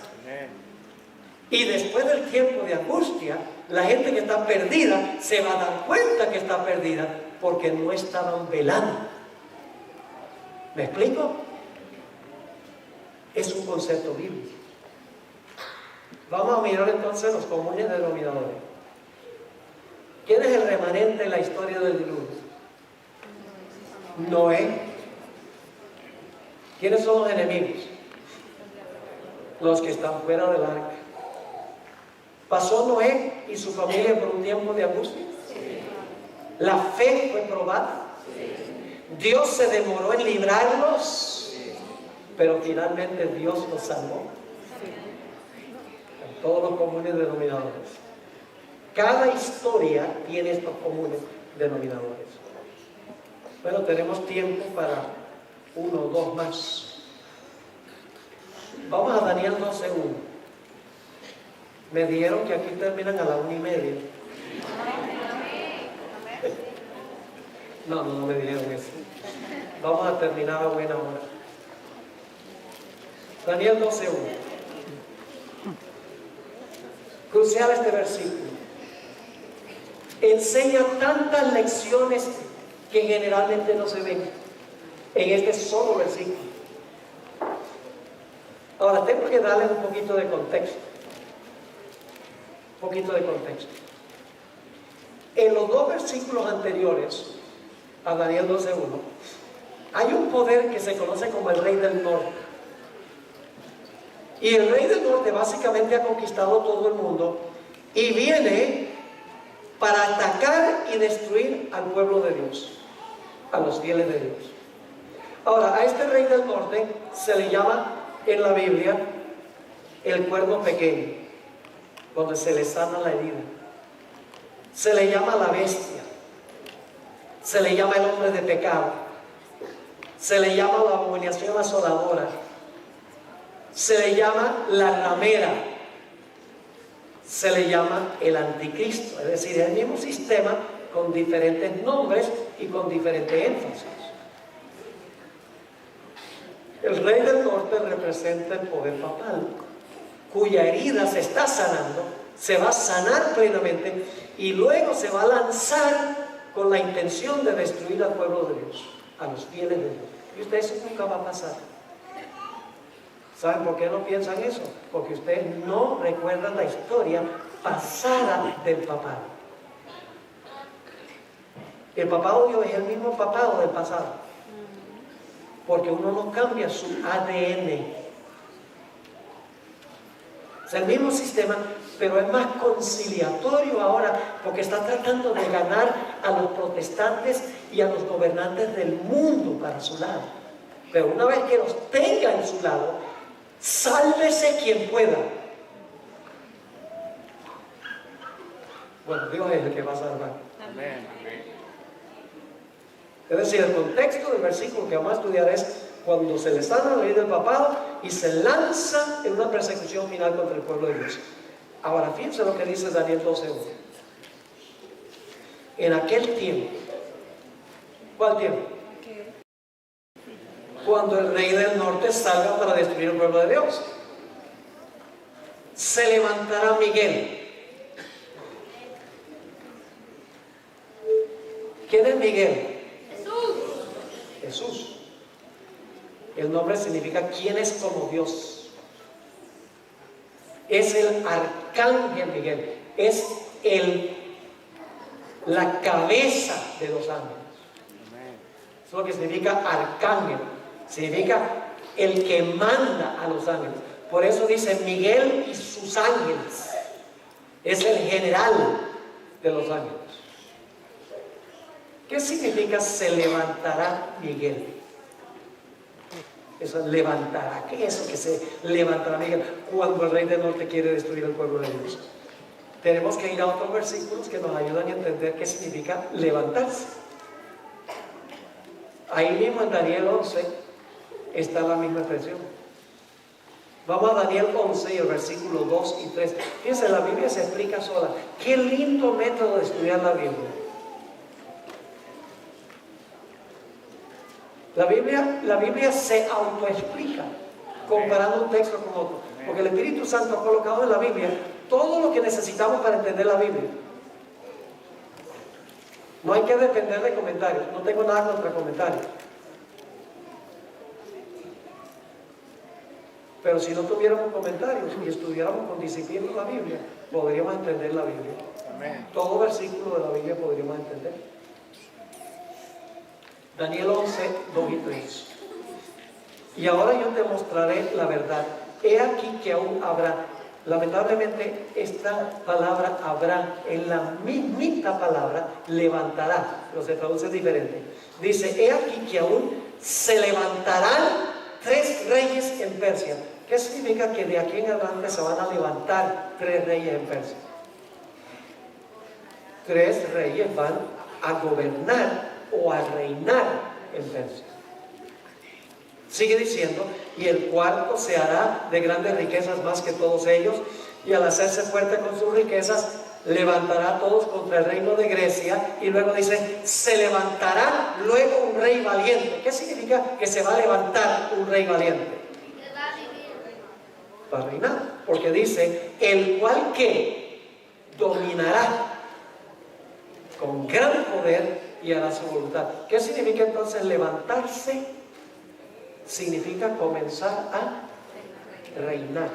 S1: Y después del tiempo de angustia, la gente que está perdida se va a dar cuenta que está perdida porque no estaban velando. ¿Me explico? Es un concepto bíblico. Vamos a mirar entonces los comunes denominadores. ¿Quién es el remanente en la historia del diluvio? Noé. ¿Quiénes son los enemigos? Los que están fuera del arca. ¿Pasó Noé y su familia por un tiempo de angustia? Sí. ¿La fe fue probada? Sí. ¿Dios se demoró en librarlos? Sí. Pero finalmente Dios los salvó. Sí. En todos los comunes denominadores. Cada historia tiene estos comunes denominadores. Bueno, tenemos tiempo para 1 o 2 más. Vamos a Daniel 12:1. Me dijeron que aquí terminan a la 1:30. No me dijeron eso. Vamos a terminar a buena hora. Daniel 12:1. Crucial este versículo. Enseña tantas lecciones que generalmente no se ven en este solo versículo. Ahora tengo que darle un poquito de contexto. En los 2 versículos anteriores a Daniel 12:1 hay un poder que se conoce como el rey del norte. Y el rey del norte básicamente ha conquistado todo el mundo y viene para atacar y destruir al pueblo de Dios, a los fieles de Dios. Ahora, a este rey del norte se le llama en la Biblia el cuerno pequeño, donde se le sana la herida. Se le llama la bestia, se le llama el hombre de pecado, se le llama la abominación asoladora, se le llama la ramera, se le llama el anticristo. Es decir, es el mismo sistema con diferentes nombres y con diferente énfasis. El rey del norte representa el poder papal, cuya herida se está sanando, se va a sanar plenamente y luego se va a lanzar con la intención de destruir al pueblo de Dios, a los fieles de Dios. Y ustedes, eso nunca va a pasar. ¿Saben por qué no piensan eso? Porque ustedes no recuerdan la historia pasada del papado. El papado de Dios es el mismo papado del pasado, porque uno no cambia su ADN. Es el mismo sistema, pero es más conciliatorio ahora, porque está tratando de ganar a los protestantes y a los gobernantes del mundo para su lado. Pero una vez que los tenga en su lado, sálvese quien pueda. Bueno, Dios es el que va a salvar.
S2: Amén.
S1: Es decir, el contexto del versículo que vamos a estudiar es cuando se le sana la ley del papado y se lanza en una persecución final contra el pueblo de Dios. Ahora, fíjense lo que dice Daniel 12:1. En aquel tiempo, ¿cuál tiempo? Cuando el rey del norte salga para destruir el pueblo de Dios, se levantará Miguel. ¿Quién es Miguel? Jesús. El nombre significa quién es como Dios. Es el arcángel Miguel. Es la cabeza de los ángeles. Eso es lo que significa arcángel. Significa el que manda a los ángeles. Por eso dice Miguel y sus ángeles. Es el general de los ángeles. ¿Qué significa se levantará Miguel? Eso levantará. ¿Qué es eso que se levantará Miguel cuando el rey del norte quiere destruir el pueblo de Dios? Tenemos que ir a otros versículos que nos ayudan a entender qué significa levantarse. Ahí mismo en Daniel 11 está la misma expresión. Vamos a Daniel 11 y el versículo 2 y 3. Fíjense, la Biblia se explica sola. Qué lindo método de estudiar la Biblia. La Biblia se autoexplica comparando un texto con otro, porque el Espíritu Santo ha colocado en la Biblia todo lo que necesitamos para entender la Biblia. No hay que depender de comentarios. No tengo nada contra comentarios, pero si no tuviéramos comentarios y estudiáramos con disciplina la Biblia, podríamos entender la Biblia.
S2: Amén.
S1: Todo versículo de la Biblia podríamos entender. Daniel 11, 2 y 3. Y ahora yo te mostraré la verdad. He aquí que aún habrá. Lamentablemente esta palabra habrá en la misma palabra levantará, pero se traduce diferente. Dice, he aquí que aún se levantarán 3 reyes en Persia. ¿Qué significa? Que de aquí en adelante se van a levantar 3 reyes en Persia. 3 reyes van a gobernar o a reinar en Persia. Sigue diciendo, y el cuarto se hará de grandes riquezas más que todos ellos, y al hacerse fuerte con sus riquezas, levantará a todos contra el reino de Grecia. Y luego dice, se levantará luego un rey valiente. ¿Qué significa que se va a levantar un rey valiente? Para reinar, porque dice, el cual que dominará con gran poder y hará su voluntad. ¿Qué significa entonces levantarse? Significa comenzar a reinar.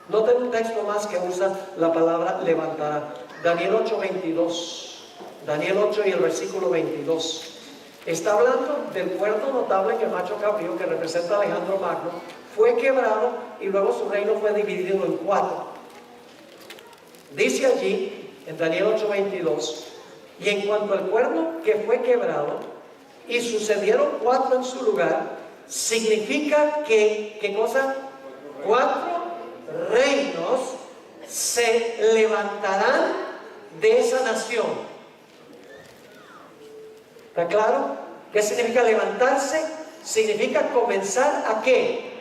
S1: Noten un texto más que usa la palabra levantará. Daniel 8:22. Daniel 8 y el versículo 22. Está hablando del cuerno notable que el macho cabrío, que representa a Alejandro Magno, fue quebrado y luego su reino fue dividido en 4. Dice allí en Daniel 8:22, y en cuanto al cuerno que fue quebrado y sucedieron 4 en su lugar, significa que, ¿qué cosa? 4 reinos se levantarán de esa nación. ¿Está claro? ¿Qué significa levantarse? Significa comenzar ¿a qué?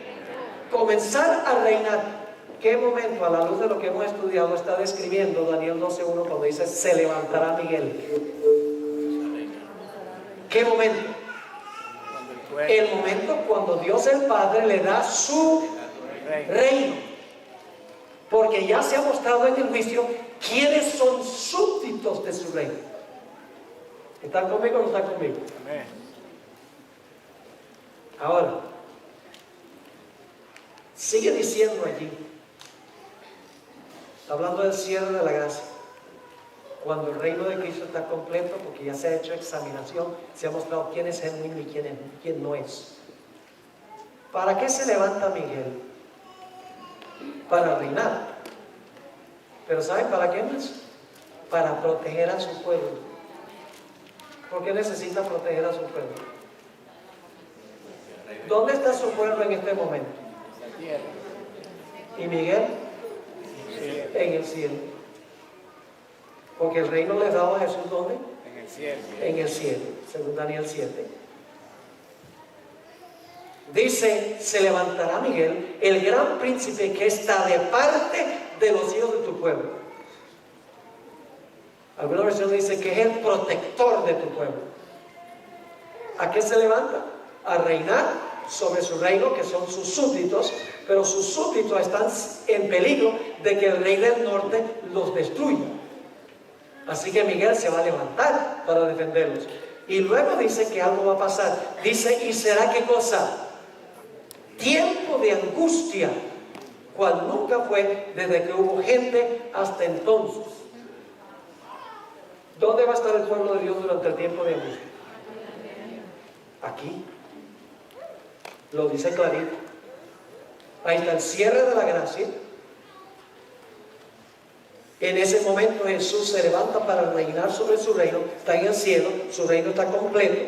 S1: Comenzar a reinar. ¿Qué momento, a la luz de lo que hemos estudiado, está describiendo Daniel 12:1 cuando dice se levantará Miguel? ¿Qué momento? el momento cuando Dios el Padre le da su reino. Porque ya se ha mostrado en el juicio quiénes son súbditos de su reino. ¿Están conmigo o no están conmigo?
S2: Amén.
S1: Ahora, sigue diciendo allí, hablando del cierre de la gracia, cuando el reino de Cristo está completo, porque ya se ha hecho examinación, se ha mostrado quién es genuino y quién no es. ¿Para qué se levanta Miguel? Para reinar. Pero ¿saben para qué más? Para proteger a su pueblo. ¿Por qué necesita proteger a su pueblo? ¿Dónde está su pueblo en este momento?
S2: La tierra.
S1: ¿Y Miguel?
S2: Sí.
S1: En el cielo. Porque el reino le daba a Jesús, ¿dónde?
S2: En el cielo.
S1: En el cielo, según Daniel 7. Dice, se levantará Miguel, el gran príncipe que está de parte de los hijos de tu pueblo. Alguna versión dice que es el protector de tu pueblo. ¿A qué se levanta? A reinar sobre su reino, que son sus súbditos, pero sus súbditos están en peligro de que el rey del norte los destruya. Así que Miguel se va a levantar para defenderlos. Y luego dice que algo va a pasar. Dice, ¿y será qué cosa? Tiempo de angustia, cual nunca fue desde que hubo gente hasta entonces. ¿Dónde va a estar el pueblo de Dios durante el tiempo de angustia? Aquí. Lo dice clarito. Ahí está el cierre de la gracia. En ese momento Jesús se levanta para reinar sobre su reino. Está en el cielo, su reino está completo.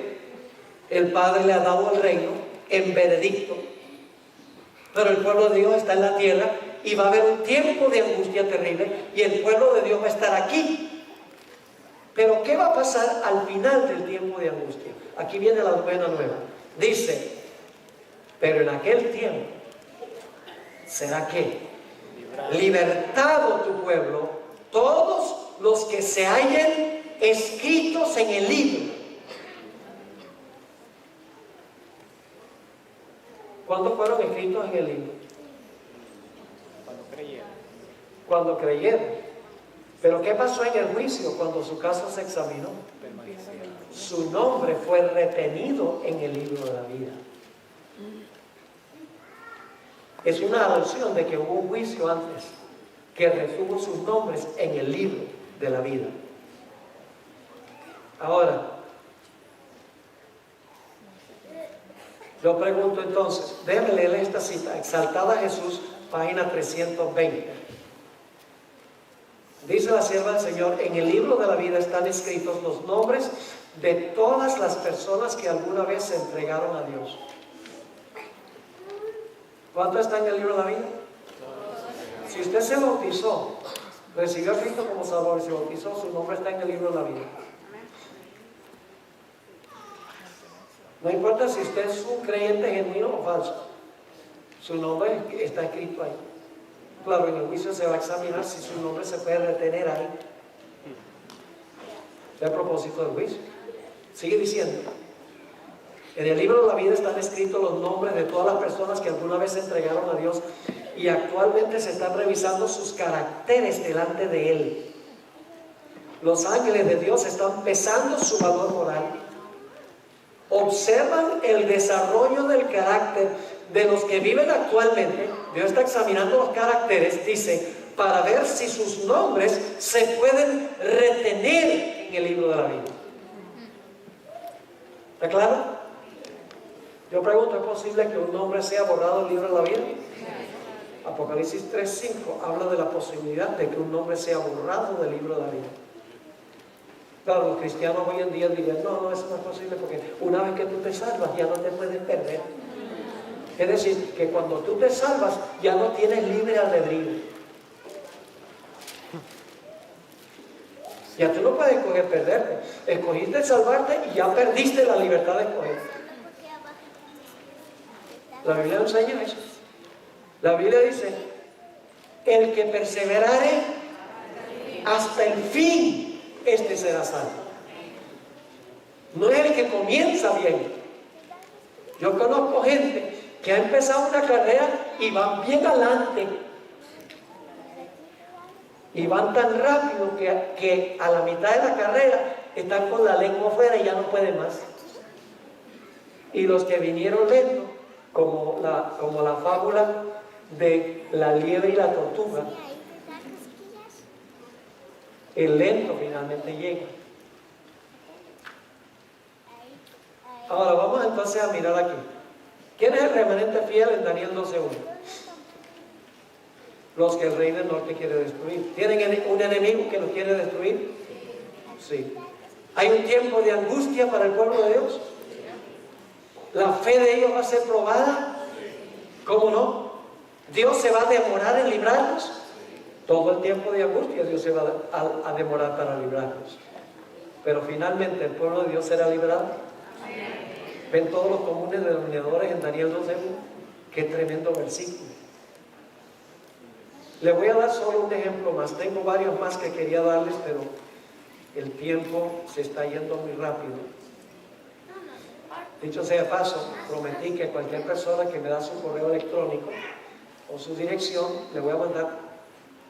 S1: El Padre le ha dado el reino en veredicto. Pero el pueblo de Dios está en la tierra y va a haber un tiempo de angustia terrible y el pueblo de Dios va a estar aquí. Pero ¿qué va a pasar al final del tiempo de angustia? Aquí viene la buena nueva. Dice, pero en aquel tiempo será que libertado tu pueblo, todos los que se hallen escritos en el libro. ¿Cuándo fueron escritos en el libro?
S2: Cuando creyeron.
S1: Cuando creyeron. Pero ¿qué pasó en el juicio cuando su caso se examinó?
S2: Permanecieron.
S1: Su nombre fue retenido en el libro de la vida. Es una alusión de que hubo un juicio antes que retuvo sus nombres en el libro de la vida. Ahora, yo pregunto entonces, déjame leer esta cita, Exaltada Jesús, página 320. Dice la sierva del Señor, en el libro de la vida están escritos los nombres de todas las personas que alguna vez se entregaron a Dios. ¿Cuánto está en el libro de la vida? Si usted se bautizó, recibió a Cristo como Salvador y se bautizó, su nombre está en el libro de la vida. No importa si usted es un creyente genuino o falso, su nombre está escrito ahí. Claro, en el juicio se va a examinar si su nombre se puede retener ahí. A propósito del juicio. Sigue diciendo. En el libro de la vida están escritos los nombres de todas las personas que alguna vez se entregaron a Dios y actualmente se están revisando sus caracteres delante de Él. Los ángeles de Dios están pesando su valor moral. Observan el desarrollo del carácter de los que viven actualmente. Dios está examinando los caracteres, dice, para ver si sus nombres se pueden retener en el libro de la vida. ¿Está claro? Yo pregunto, ¿es posible que un nombre sea borrado del libro de la vida? Apocalipsis 3:5 habla de la posibilidad de que un nombre sea borrado del libro de la vida. Claro, los cristianos hoy en día dirían, no, eso no es posible porque una vez que tú te salvas ya no te puedes perder. Es decir, que cuando tú te salvas ya no tienes libre albedrío. Ya tú no puedes escoger perderte. Escogiste salvarte y ya perdiste la libertad de escoger. La Biblia enseña eso. La Biblia dice, el que perseverare hasta el fin, este será salvo. No es el que comienza bien, Yo conozco gente que ha empezado una carrera y van bien adelante. Y van tan rápido que a la mitad de la carrera están con la lengua afuera y ya no pueden más. Y los que vinieron lento, como la fábula de la liebre y la tortuga, el lento finalmente llega. Ahora vamos entonces a mirar aquí. ¿Quién es el remanente fiel en Daniel 12:1? Los que el rey del norte quiere destruir. ¿Tienen un enemigo que los quiere destruir? Sí. ¿Hay un tiempo de angustia para el pueblo de Dios? ¿La fe de ellos va a ser probada? ¿Cómo no? ¿Dios se va a demorar en librarlos? Todo el tiempo de angustia Dios se va a demorar para librarlos. Pero finalmente el pueblo de Dios será librado. ¿Ven todos los comunes denominadores en Daniel 12:1? Qué tremendo versículo. Le voy a dar solo un ejemplo más. Tengo varios más que quería darles, pero el tiempo se está yendo muy rápido. Dicho sea de paso, prometí que cualquier persona que me da su correo electrónico o su dirección, le voy a mandar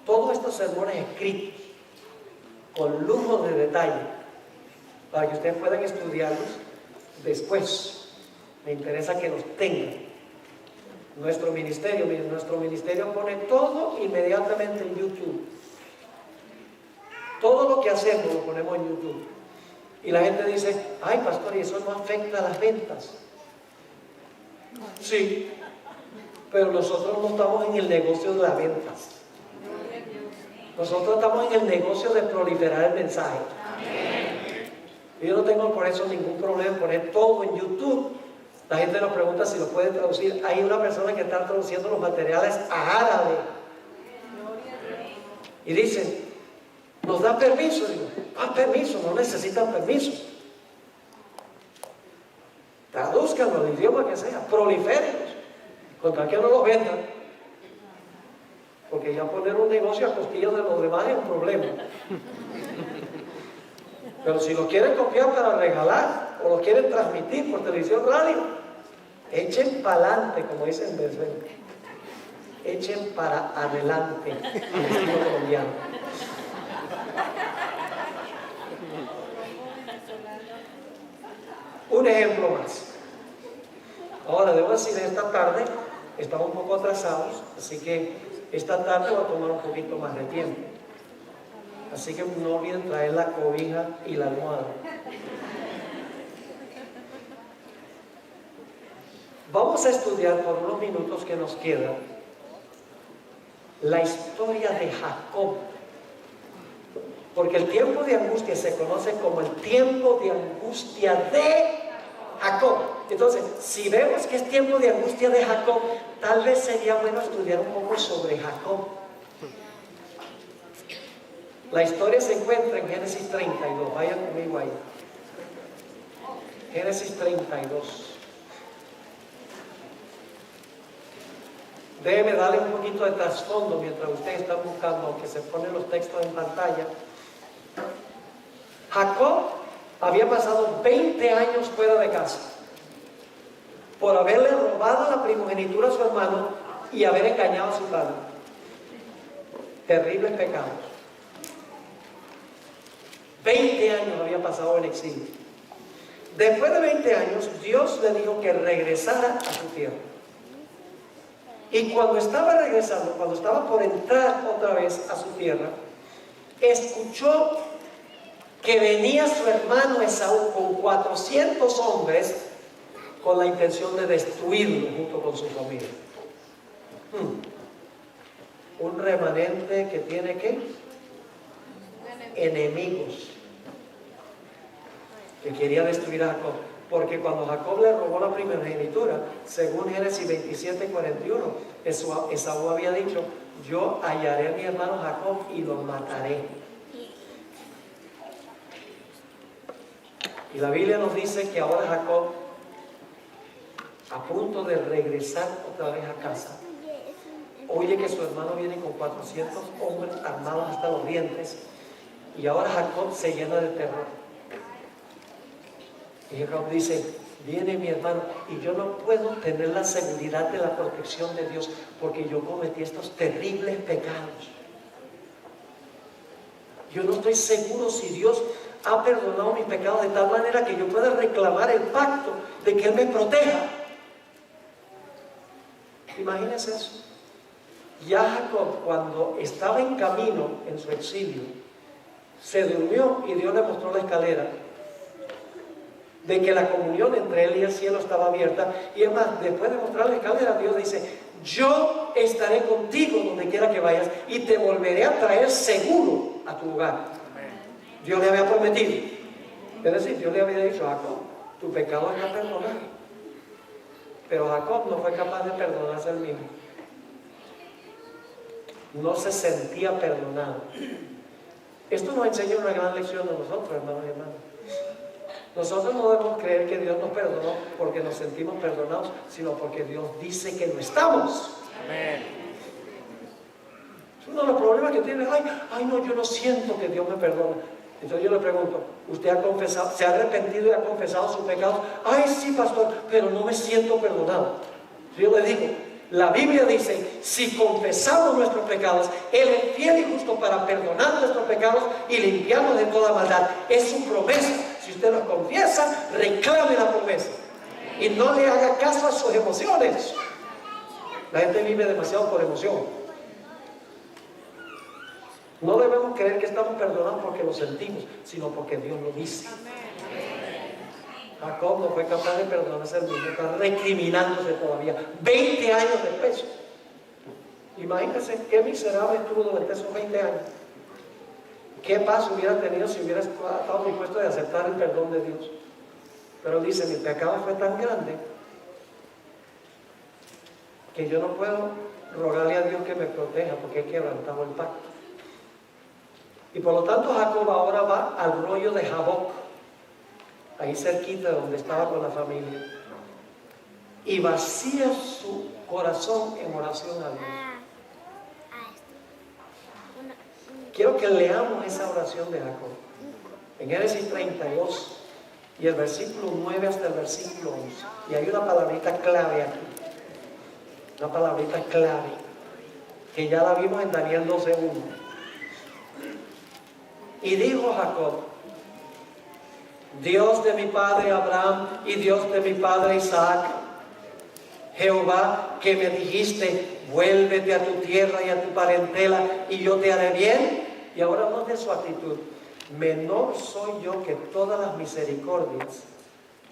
S1: todos estos sermones escritos con lujo de detalle para que ustedes puedan estudiarlos después. Me interesa que los tengan. Nuestro ministerio pone todo inmediatamente en YouTube. Todo lo que hacemos lo ponemos en YouTube. Y la gente dice, ay pastor, ¿y eso no afecta a las ventas? Sí, pero nosotros no estamos en el negocio de las ventas. Nosotros estamos en el negocio de proliferar el mensaje. Y yo no tengo por eso ningún problema en poner todo en YouTube. La gente nos pregunta si lo puede traducir. Hay una persona que está traduciendo los materiales a árabe. Y dicen, ¿nos dan permiso? Digo, permiso, no necesitan permiso. Tradúzcanlo al idioma que sea, proliférenlos, contra que no los vendan. Porque ya poner un negocio a costillas de los demás es un problema. Pero si lo quieren copiar para regalar o lo quieren transmitir por televisión, radio, echen para adelante, como dicen en Venezuela. Echen para adelante, en estilo colombiano. Un ejemplo más. Ahora, debo decir, esta tarde estamos un poco atrasados, así que esta tarde va a tomar un poquito más de tiempo. Así que no olviden traer la cobija y la almohada. Vamos a estudiar por unos minutos que nos quedan la historia de Jacob. Porque el tiempo de angustia se conoce como el tiempo de angustia de Jacob. Entonces, si vemos que es tiempo de angustia de Jacob, tal vez sería bueno estudiar un poco sobre Jacob. La historia se encuentra en Génesis 32. Vayan conmigo ahí. Génesis 32. Déjeme darle un poquito de trasfondo mientras ustedes están buscando, aunque se ponen los textos en pantalla. Jacob había pasado 20 años fuera de casa por haberle robado la primogenitura a su hermano y haber engañado a su padre. Terribles pecados. 20 años había pasado en exilio. Después de 20 años, Dios le dijo que regresara a su tierra. Y cuando estaba regresando, cuando estaba por entrar otra vez a su tierra, escuchó que venía su hermano Esaú con 400 hombres con la intención de destruirlo junto con su familia. Un remanente que tiene ¿qué? Enemigos, que quería destruir a Jacob. Porque cuando Jacob le robó la primogenitura, según Génesis 27:41, Esaú había dicho, yo hallaré a mi hermano Jacob y lo mataré. Y la Biblia nos dice que ahora Jacob, a punto de regresar otra vez a casa, oye que su hermano viene con 400 hombres armados hasta los dientes, y ahora Jacob se llena de terror. Y Jacob dice, Viene mi hermano y yo no puedo tener la seguridad de la protección de Dios porque yo cometí estos terribles pecados. Yo no estoy seguro si Dios ha perdonado mis pecados de tal manera que yo pueda reclamar el pacto de que Él me proteja. Imagínense eso. Ya Jacob, cuando estaba en camino en su exilio, se durmió y Dios le mostró la escalera de que la comunión entre él y el cielo estaba abierta. Y es más, después de mostrar la escalera, Dios dice: yo estaré contigo donde quiera que vayas y te volveré a traer seguro a tu lugar. Dios le había prometido. Es decir, Dios le había dicho a Jacob: tu pecado está perdonado. Pero Jacob no fue capaz de perdonarse él mismo. No se sentía perdonado. Esto nos enseña una gran lección a nosotros, hermanos y hermanas. Nosotros no debemos creer que Dios nos perdonó porque nos sentimos perdonados, sino porque Dios dice que lo estamos.
S2: Amén.
S1: Es uno de los problemas que tiene. Ay, no, yo no siento que Dios me perdona. Entonces yo le pregunto: ¿usted ha confesado, se ha arrepentido y ha confesado sus pecados? Ay, sí, pastor, pero no me siento perdonado. Yo le digo, la Biblia dice: si confesamos nuestros pecados, Él es fiel y justo para perdonar nuestros pecados y limpiarnos de toda maldad. Es su promesa. Si usted los confiesa, reclame la promesa y no le haga caso a sus emociones. La gente vive demasiado por emoción. No debemos creer que estamos perdonados porque lo sentimos, sino porque Dios lo dice. Jacob no fue capaz de perdonarse el mismo, está recriminándose todavía 20 años después. Imagínense qué miserable estuvo durante esos 20 años. ¿Qué paz hubiera tenido si hubiera estado dispuesto de aceptar el perdón de Dios? Pero dice: mi pecado fue tan grande que yo no puedo rogarle a Dios que me proteja porque he quebrantado el pacto. Y por lo tanto Jacob ahora va al rollo de Jaboc, ahí cerquita de donde estaba con la familia, y vacía su corazón en oración a Dios. Quiero que leamos esa oración de Jacob en Génesis 32 y el versículo 9 hasta el versículo 11. Y hay una palabrita clave aquí, una palabrita clave que ya la vimos en Daniel 12:1. Y dijo Jacob: Dios de mi padre Abraham y Dios de mi padre Isaac, Jehová, que me dijiste: vuélvete a tu tierra y a tu parentela y yo te haré bien. Y ahora note su actitud: menor soy yo que todas las misericordias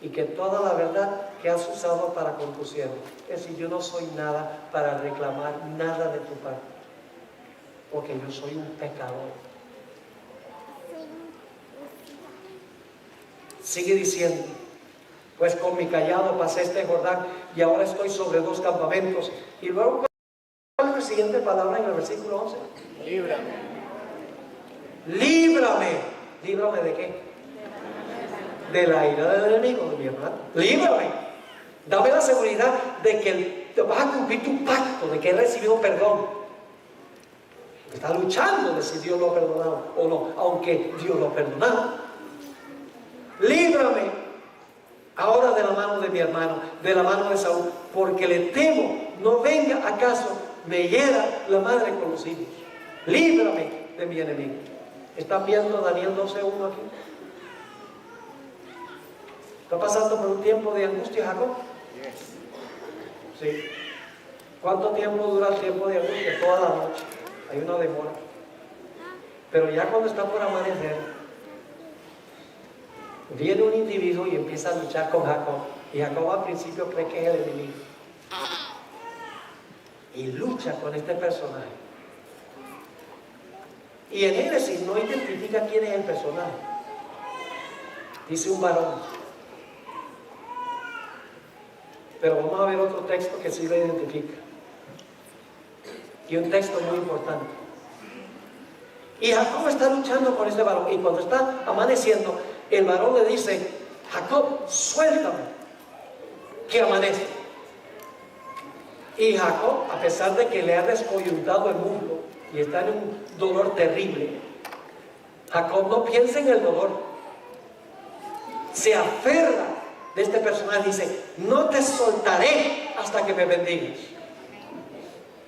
S1: y que toda la verdad que has usado para con tu siervo. Es decir, yo no soy nada para reclamar nada de tu parte, porque yo soy un pecador. Sigue diciendo: pues con mi cayado pasé este Jordán y ahora estoy sobre 2 campamentos. Y luego, ¿cuál es la siguiente palabra en el versículo 11?
S2: Líbrame.
S1: Líbrame. ¿Líbrame de qué? De la ira del enemigo, de mi hermano. Líbrame. Dame la seguridad de que te vas a cumplir tu pacto, de que he recibido perdón. Está luchando de si Dios lo ha perdonado o no, aunque Dios lo ha perdonado. Líbrame ahora de la mano de mi hermano, de la mano de Saúl, porque le temo, no venga acaso me hiera la madre con los hijos. Líbrame de mi enemigo. ¿Están viendo Daniel 12:1 aquí? ¿Está pasando por un tiempo de angustia Jacob? Sí. ¿Cuánto tiempo dura el tiempo de angustia? Toda la noche. Hay una demora. Pero ya cuando está por amanecer, viene un individuo y empieza a luchar con Jacob. Y Jacob al principio cree que es el enemigo. Y lucha con este personaje. Y en Génesis no identifica quién es el personaje. Dice un varón. Pero vamos a ver otro texto que sí lo identifica. Y un texto muy importante. Y Jacob está luchando con este varón. Y cuando está amaneciendo, el varón le dice: Jacob, suéltame, que amanece. Y Jacob, a pesar de que le ha descoyuntado el muslo y está en un dolor terrible, Jacob no piensa en el dolor. Se aferra de este personaje dice: no te soltaré hasta que me bendigas.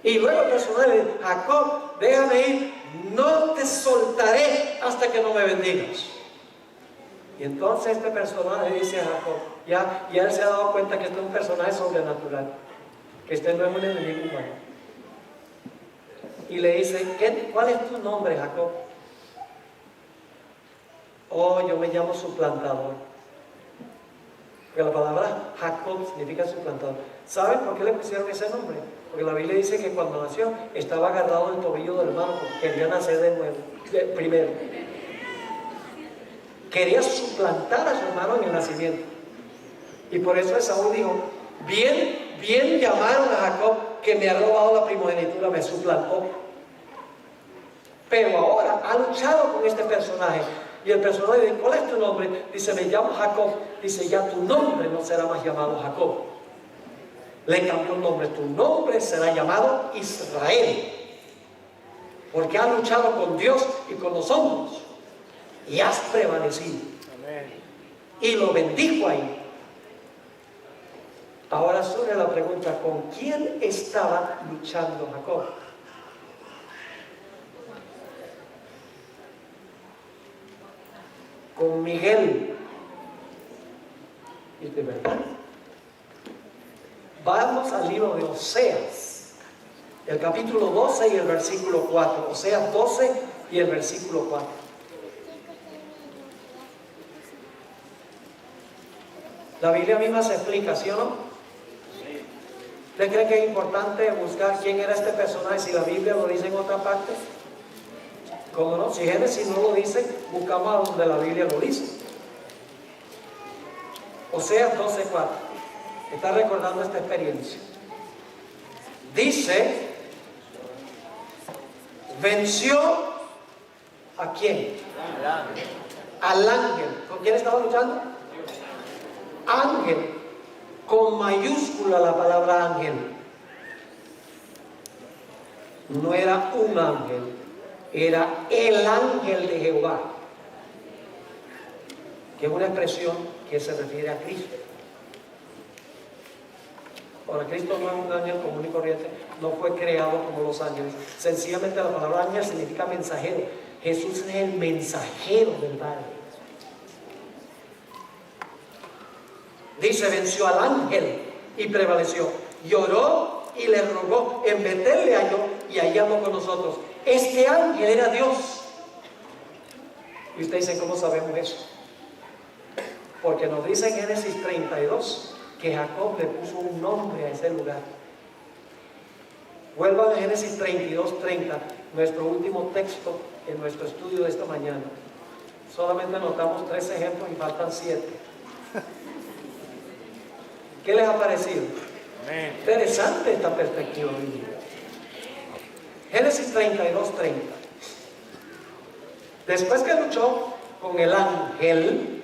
S1: Y luego el personaje dice: Jacob, déjame ir, no te soltaré hasta que no me bendigas. Y entonces este personaje dice a Jacob, ya él se ha dado cuenta que este es un personaje sobrenatural, que este no es un enemigo humano. Y le dice: ¿cuál es tu nombre, Jacob? Oh, yo me llamo suplantador. Porque la palabra Jacob significa suplantador. ¿Saben por qué le pusieron ese nombre? Porque la Biblia dice que cuando nació estaba agarrado del tobillo del hermano porque quería nacer de nuevo, primero. Quería suplantar a su hermano en el nacimiento. Y por eso Esaú dijo: bien llamaron a Jacob, que me ha robado la primogenitura, me suplantó. Pero ahora ha luchado con este personaje. Y el personaje dice: ¿cuál es tu nombre? Dice: me llamo Jacob. Dice: ya tu nombre no será más llamado Jacob. Le cambió el nombre: tu nombre será llamado Israel. Porque has luchado con Dios y con los hombres y has prevalecido.
S2: Amén.
S1: Y lo bendijo ahí. Ahora surge la pregunta: ¿con quién estaba luchando Jacob? Con Miguel. ¿Y de verdad? Vamos al libro de Oseas, el capítulo 12 y el versículo 4. Oseas 12 y el versículo 4. La Biblia misma se explica, ¿sí o no? ¿Usted cree que es importante buscar quién era este personaje si la Biblia lo dice en otra parte? ¿Cómo no? Si Génesis no lo dice, buscamos a donde la Biblia lo dice. Oseas 12:4. Está recordando esta experiencia. Dice: venció ¿a quién? Al ángel. ¿Con quién estaba luchando? Ángel, con mayúscula la palabra ángel. No era un ángel, era el ángel de Jehová, que es una expresión que se refiere a Cristo. Ahora, Cristo no es un ángel común y corriente, no fue creado como los ángeles. Sencillamente la palabra ángel significa mensajero. Jesús es el mensajero del Padre. Dice: venció al ángel y prevaleció. Lloró y le rogó. En Betel le halló y allí habló con nosotros. Este ángel era Dios. Y usted dice: ¿cómo sabemos eso? Porque nos dice en Génesis 32 que Jacob le puso un nombre a ese lugar. Vuelvan a Génesis 32:30, nuestro último texto en nuestro estudio de esta mañana. Solamente anotamos 3 ejemplos y faltan 7. ¿Qué les ha parecido?
S2: Amén.
S1: Interesante esta perspectiva bíblica. Génesis 32:30. Después que luchó con el ángel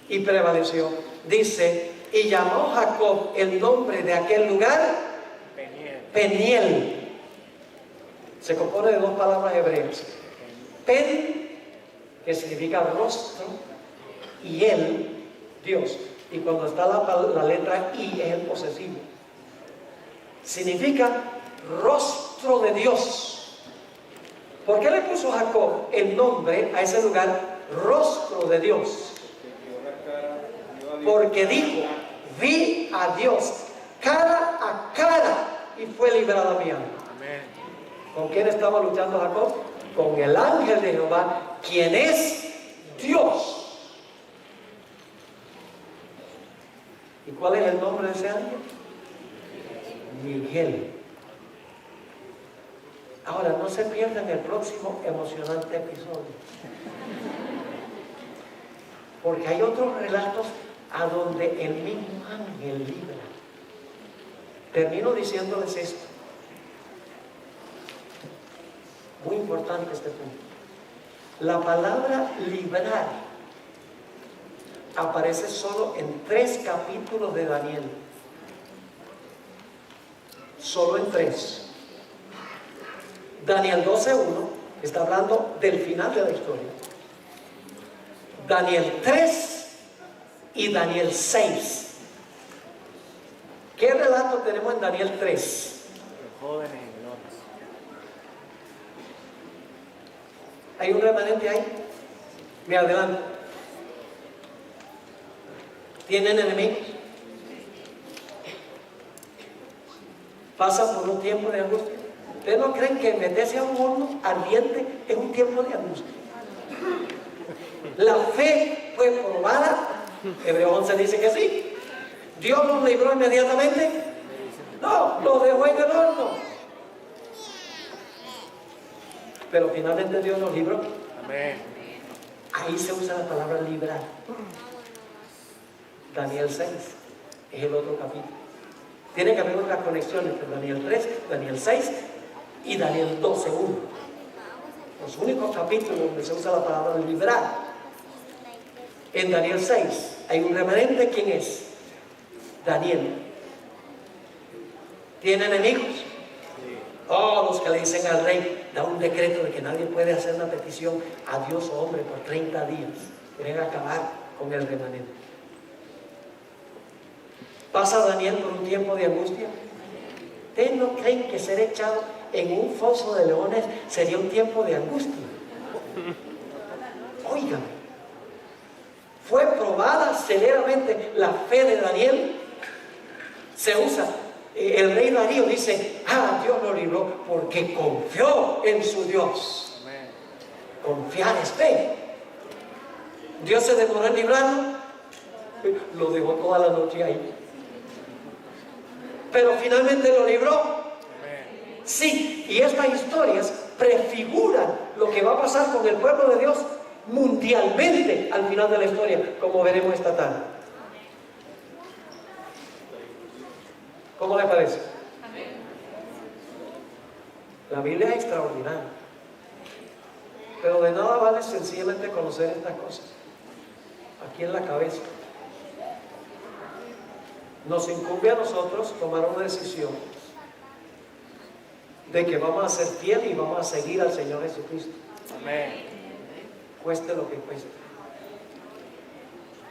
S1: y prevaleció, dice: y llamó Jacob el nombre de aquel lugar Peniel. Se compone de 2 palabras hebreas: Pen, que significa rostro, y el, Dios. Y cuando está la letra I es el posesivo. Significa rostro de Dios. ¿Por qué le puso Jacob el nombre a ese lugar, rostro de Dios? Porque dijo: vi a Dios cara a cara y fue librada mi alma.
S2: Amén.
S1: ¿Con quién estaba luchando Jacob? Con el ángel de Jehová, quien es Dios. ¿Y cuál es el nombre de ese ángel? Miguel. Ahora, no se pierdan el próximo emocionante episodio, porque hay otros relatos a donde el mismo ángel libra. Termino diciéndoles esto, muy importante este punto. La palabra librar aparece solo en 3 capítulos de Daniel. Solo en 3. Daniel 12:1 está hablando del final de la historia. Daniel 3 y Daniel 6. ¿Qué relato tenemos en Daniel 3?
S2: Los jóvenes en gloria.
S1: ¿Hay un remanente ahí? Me adelanto. ¿Tienen enemigos? ¿Pasan por un tiempo de angustia? ¿Ustedes no creen que meterse a un horno ardiente es un tiempo de angustia? La fe fue probada. Hebreos 11 dice que sí. ¿Dios los libró inmediatamente? No, los dejó en el horno. Pero finalmente Dios los libró.
S2: Amén.
S1: Ahí se usa la palabra librar. Daniel 6 es el otro capítulo. Tiene que haber otra conexión entre Daniel 3, Daniel 6 y Daniel 12:1. Los únicos capítulos donde se usa la palabra librar. En Daniel 6 hay un remanente. ¿Quién es? Daniel. ¿Tiene enemigos? Oh, los que le dicen al rey, da un decreto de que nadie puede hacer una petición a Dios o hombre por 30 días. Quieren acabar con el remanente. ¿Pasa Daniel por un tiempo de angustia? ¿Ustedes no creen que ser echado en un foso de leones sería un tiempo de angustia? Oigan, fue probada severamente la fe de Daniel. Se usa, el rey Darío dice, Dios lo libró porque confió en su Dios.
S2: Amén.
S1: Confiar es fe. Dios se demoró en librarlo, lo dejó toda la noche ahí, pero finalmente lo libró.
S2: Amén.
S1: Sí, y estas historias prefiguran lo que va a pasar con el pueblo de Dios mundialmente al final de la historia, como veremos esta tarde. ¿Cómo le parece? La Biblia es extraordinaria, pero de nada vale sencillamente conocer estas cosas aquí en la cabeza. Nos incumbe a nosotros tomar una decisión de que vamos a ser fieles y vamos a seguir al Señor Jesucristo,
S2: Amén. cueste
S1: lo que cueste.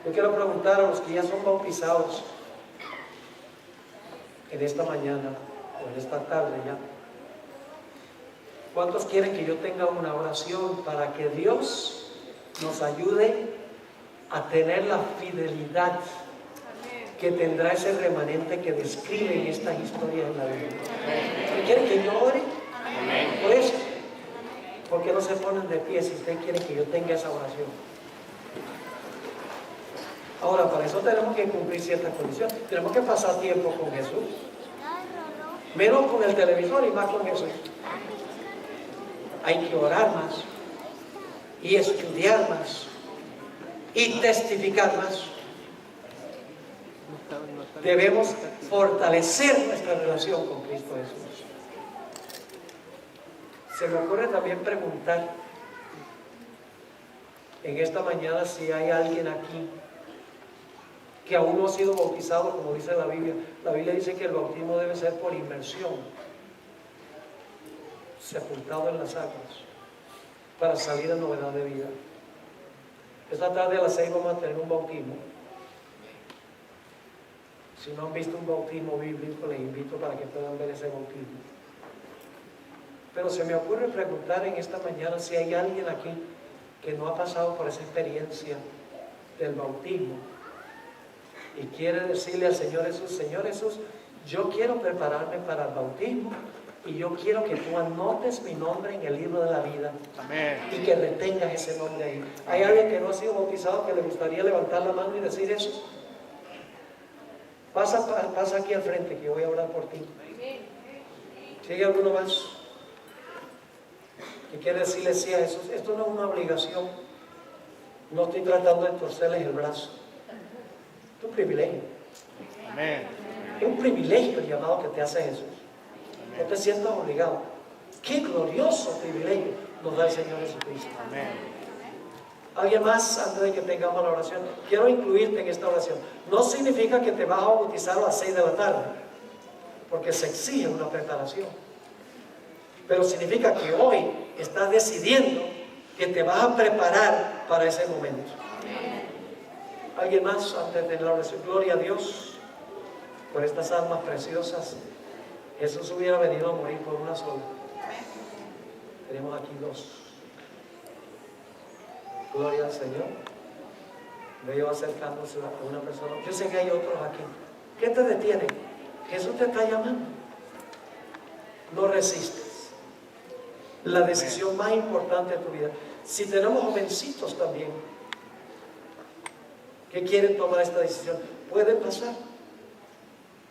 S1: Yo quiero preguntar a los que ya son bautizados en esta mañana o en esta tarde ya, ¿cuántos quieren que yo tenga una oración para que Dios nos ayude a tener la fidelidad que tendrá ese remanente que describe estas historias en la Biblia? ¿Quieren que yo ore? Por eso, ¿por qué no se ponen de pie si ustedes quieren que yo tenga esa oración? Ahora, para eso tenemos que cumplir ciertas condiciones. Tenemos que pasar tiempo con Jesús, menos con el televisor y más con Jesús. Hay que orar más y estudiar más y testificar más. Debemos fortalecer nuestra relación con Cristo Jesús. Se me ocurre también preguntar en esta mañana si hay alguien aquí que aún no ha sido bautizado, como dice la Biblia. La Biblia dice que el bautismo debe ser por inmersión, sepultado en las aguas, para salir en novedad de vida. Esta tarde a las 6 vamos a tener un bautismo. Si no han visto un bautismo bíblico, les invito para que puedan ver ese bautismo. Pero se me ocurre preguntar en esta mañana si hay alguien aquí que no ha pasado por esa experiencia del bautismo y quiere decirle al Señor Jesús: Señor Jesús, yo quiero prepararme para el bautismo y yo quiero que tú anotes mi nombre en el libro de la vida.
S2: Amén.
S1: Y que retengas ese nombre ahí. ¿Hay alguien que no ha sido bautizado que le gustaría levantar la mano y decir eso? Pasa aquí al frente, que yo voy a orar por ti. ¿Sigue alguno más que quiere decirle sí a Jesús? Esto no es una obligación. No estoy tratando de torcerles el brazo. Es un privilegio.
S2: Amén.
S1: Es un privilegio el llamado que te hace Jesús. No te sientas obligado. Qué glorioso privilegio nos da el Señor Jesucristo.
S2: Amén.
S1: ¿Alguien más antes de que tengamos la oración? Quiero incluirte en esta oración. No significa que te vas a bautizar a las 6 de la tarde, porque se exige una preparación. Pero significa que hoy estás decidiendo que te vas a preparar para ese momento. ¿Alguien más antes de la oración? Gloria a Dios por estas almas preciosas. Jesús hubiera venido a morir por una sola. Tenemos aquí dos. Gloria al Señor. Veo acercándose a una persona. Yo sé que hay otros aquí. ¿Qué te detiene? Jesús te está llamando. No resistes. La decisión más importante de tu vida. Si tenemos jovencitos también que quieren tomar esta decisión, pueden pasar.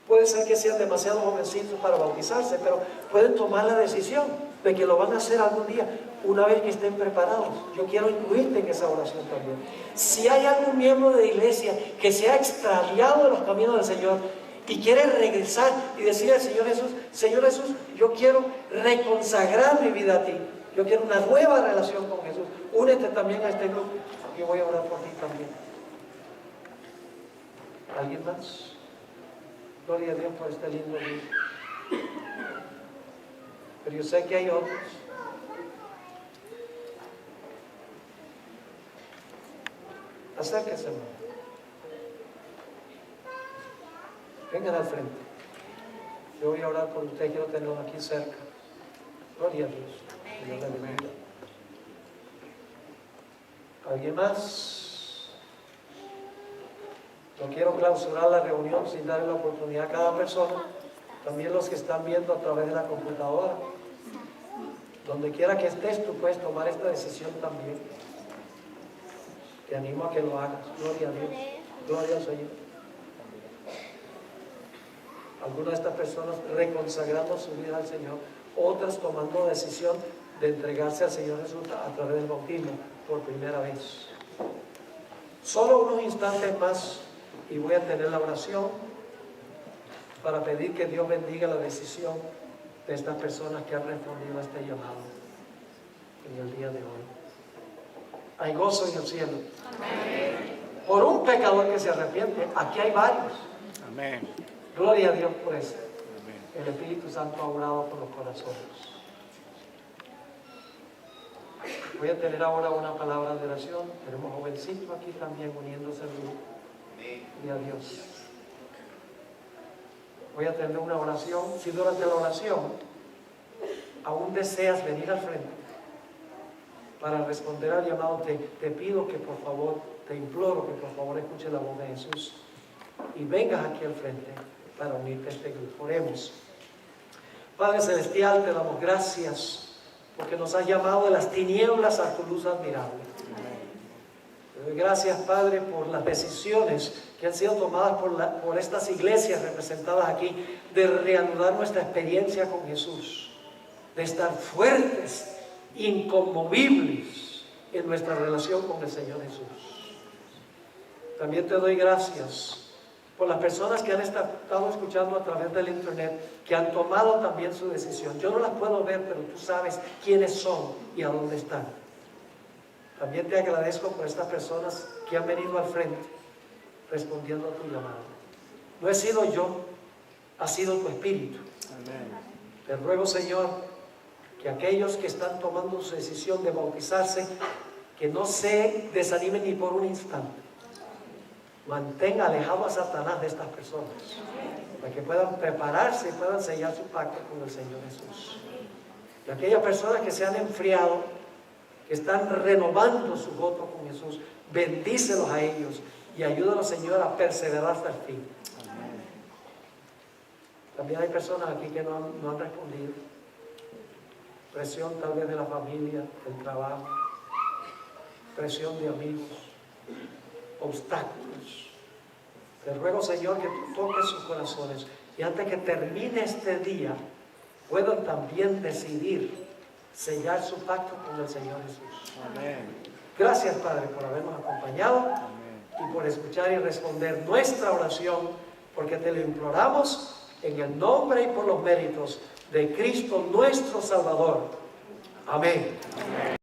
S1: Puede ser que sean demasiado jovencitos para bautizarse, pero pueden tomar la decisión de que lo van a hacer algún día, una vez que estén preparados. Yo quiero incluirte en esa oración también. Si hay algún miembro de la iglesia que se ha extraviado de los caminos del Señor y quiere regresar y decirle al Señor Jesús, yo quiero reconsagrar mi vida a ti. Yo quiero una nueva relación con Jesús. Únete también a este grupo. Yo voy a orar por ti también. ¿Alguien más? Gloria a Dios por este lindo día. Pero yo sé que hay otros. Acérquense. Vengan al frente. Yo voy a orar por ustedes. Quiero tenerlos aquí cerca. Gloria a Dios. Dios les bendiga. ¿Alguien más? No quiero clausurar la reunión sin darle la oportunidad a cada persona, también los que están viendo a través de la computadora. Donde quiera que estés, tú puedes tomar esta decisión también. Te animo a que lo hagas. Gloria a Dios. Gloria al Señor. Algunas de estas personas reconsagrando su vida al Señor, otras tomando decisión de entregarse al Señor Jesús a través del bautismo por primera vez. Solo unos instantes más y voy a tener la oración para pedir que Dios bendiga la decisión de estas personas que han respondido a este llamado en el día de hoy. Hay gozo en el cielo. Amén. Por un pecador que se arrepiente, aquí hay varios.
S2: Amén.
S1: Gloria a Dios por eso.
S2: Amén.
S1: El Espíritu Santo ha orado por los corazones. Voy a tener ahora una palabra de oración. Tenemos jovencitos aquí también uniéndose al grupo. Gloria a Dios. Voy a tener una oración. Si durante la oración aún deseas venir al frente para responder al llamado, te pido que por favor, te imploro que por favor escuche la voz de Jesús y vengas aquí al frente para unirte a este grupo. Oremos. Padre Celestial, te damos gracias porque nos has llamado de las tinieblas a tu luz admirable. Te doy gracias, Padre, por las decisiones que han sido tomadas por estas iglesias representadas aquí, de reanudar nuestra experiencia con Jesús, de estar fuertes, inconmovibles en nuestra relación con el Señor Jesús. También te doy gracias por las personas que han estado escuchando a través del internet, que han tomado también su decisión. Yo no las puedo ver, pero tú sabes quiénes son y a dónde están. También te agradezco por estas personas que han venido al frente respondiendo a tu llamado. No he sido yo, ha sido tu Espíritu. Amén. Te ruego, Señor, que aquellos que están tomando su decisión de bautizarse, que no se desanimen ni por un instante. Mantenga alejado a Satanás de estas personas, para que puedan prepararse y puedan sellar su pacto con el Señor Jesús. Y aquellas personas que se han enfriado, que están renovando su voto con Jesús, bendícelos a ellos y ayúdalos, Señor, a perseverar hasta el fin. Amén. También hay personas aquí que no han respondido. Presión tal vez de la familia, del trabajo, presión de amigos, obstáculos. Te ruego, Señor, que tú toques sus corazones y antes que termine este día puedan también decidir sellar su pacto con el Señor Jesús. Amén. Gracias, Padre, por habernos acompañado. Amén. Y por escuchar y responder nuestra oración, porque te lo imploramos en el nombre y por los méritos de Cristo nuestro Salvador. Amén. Amén.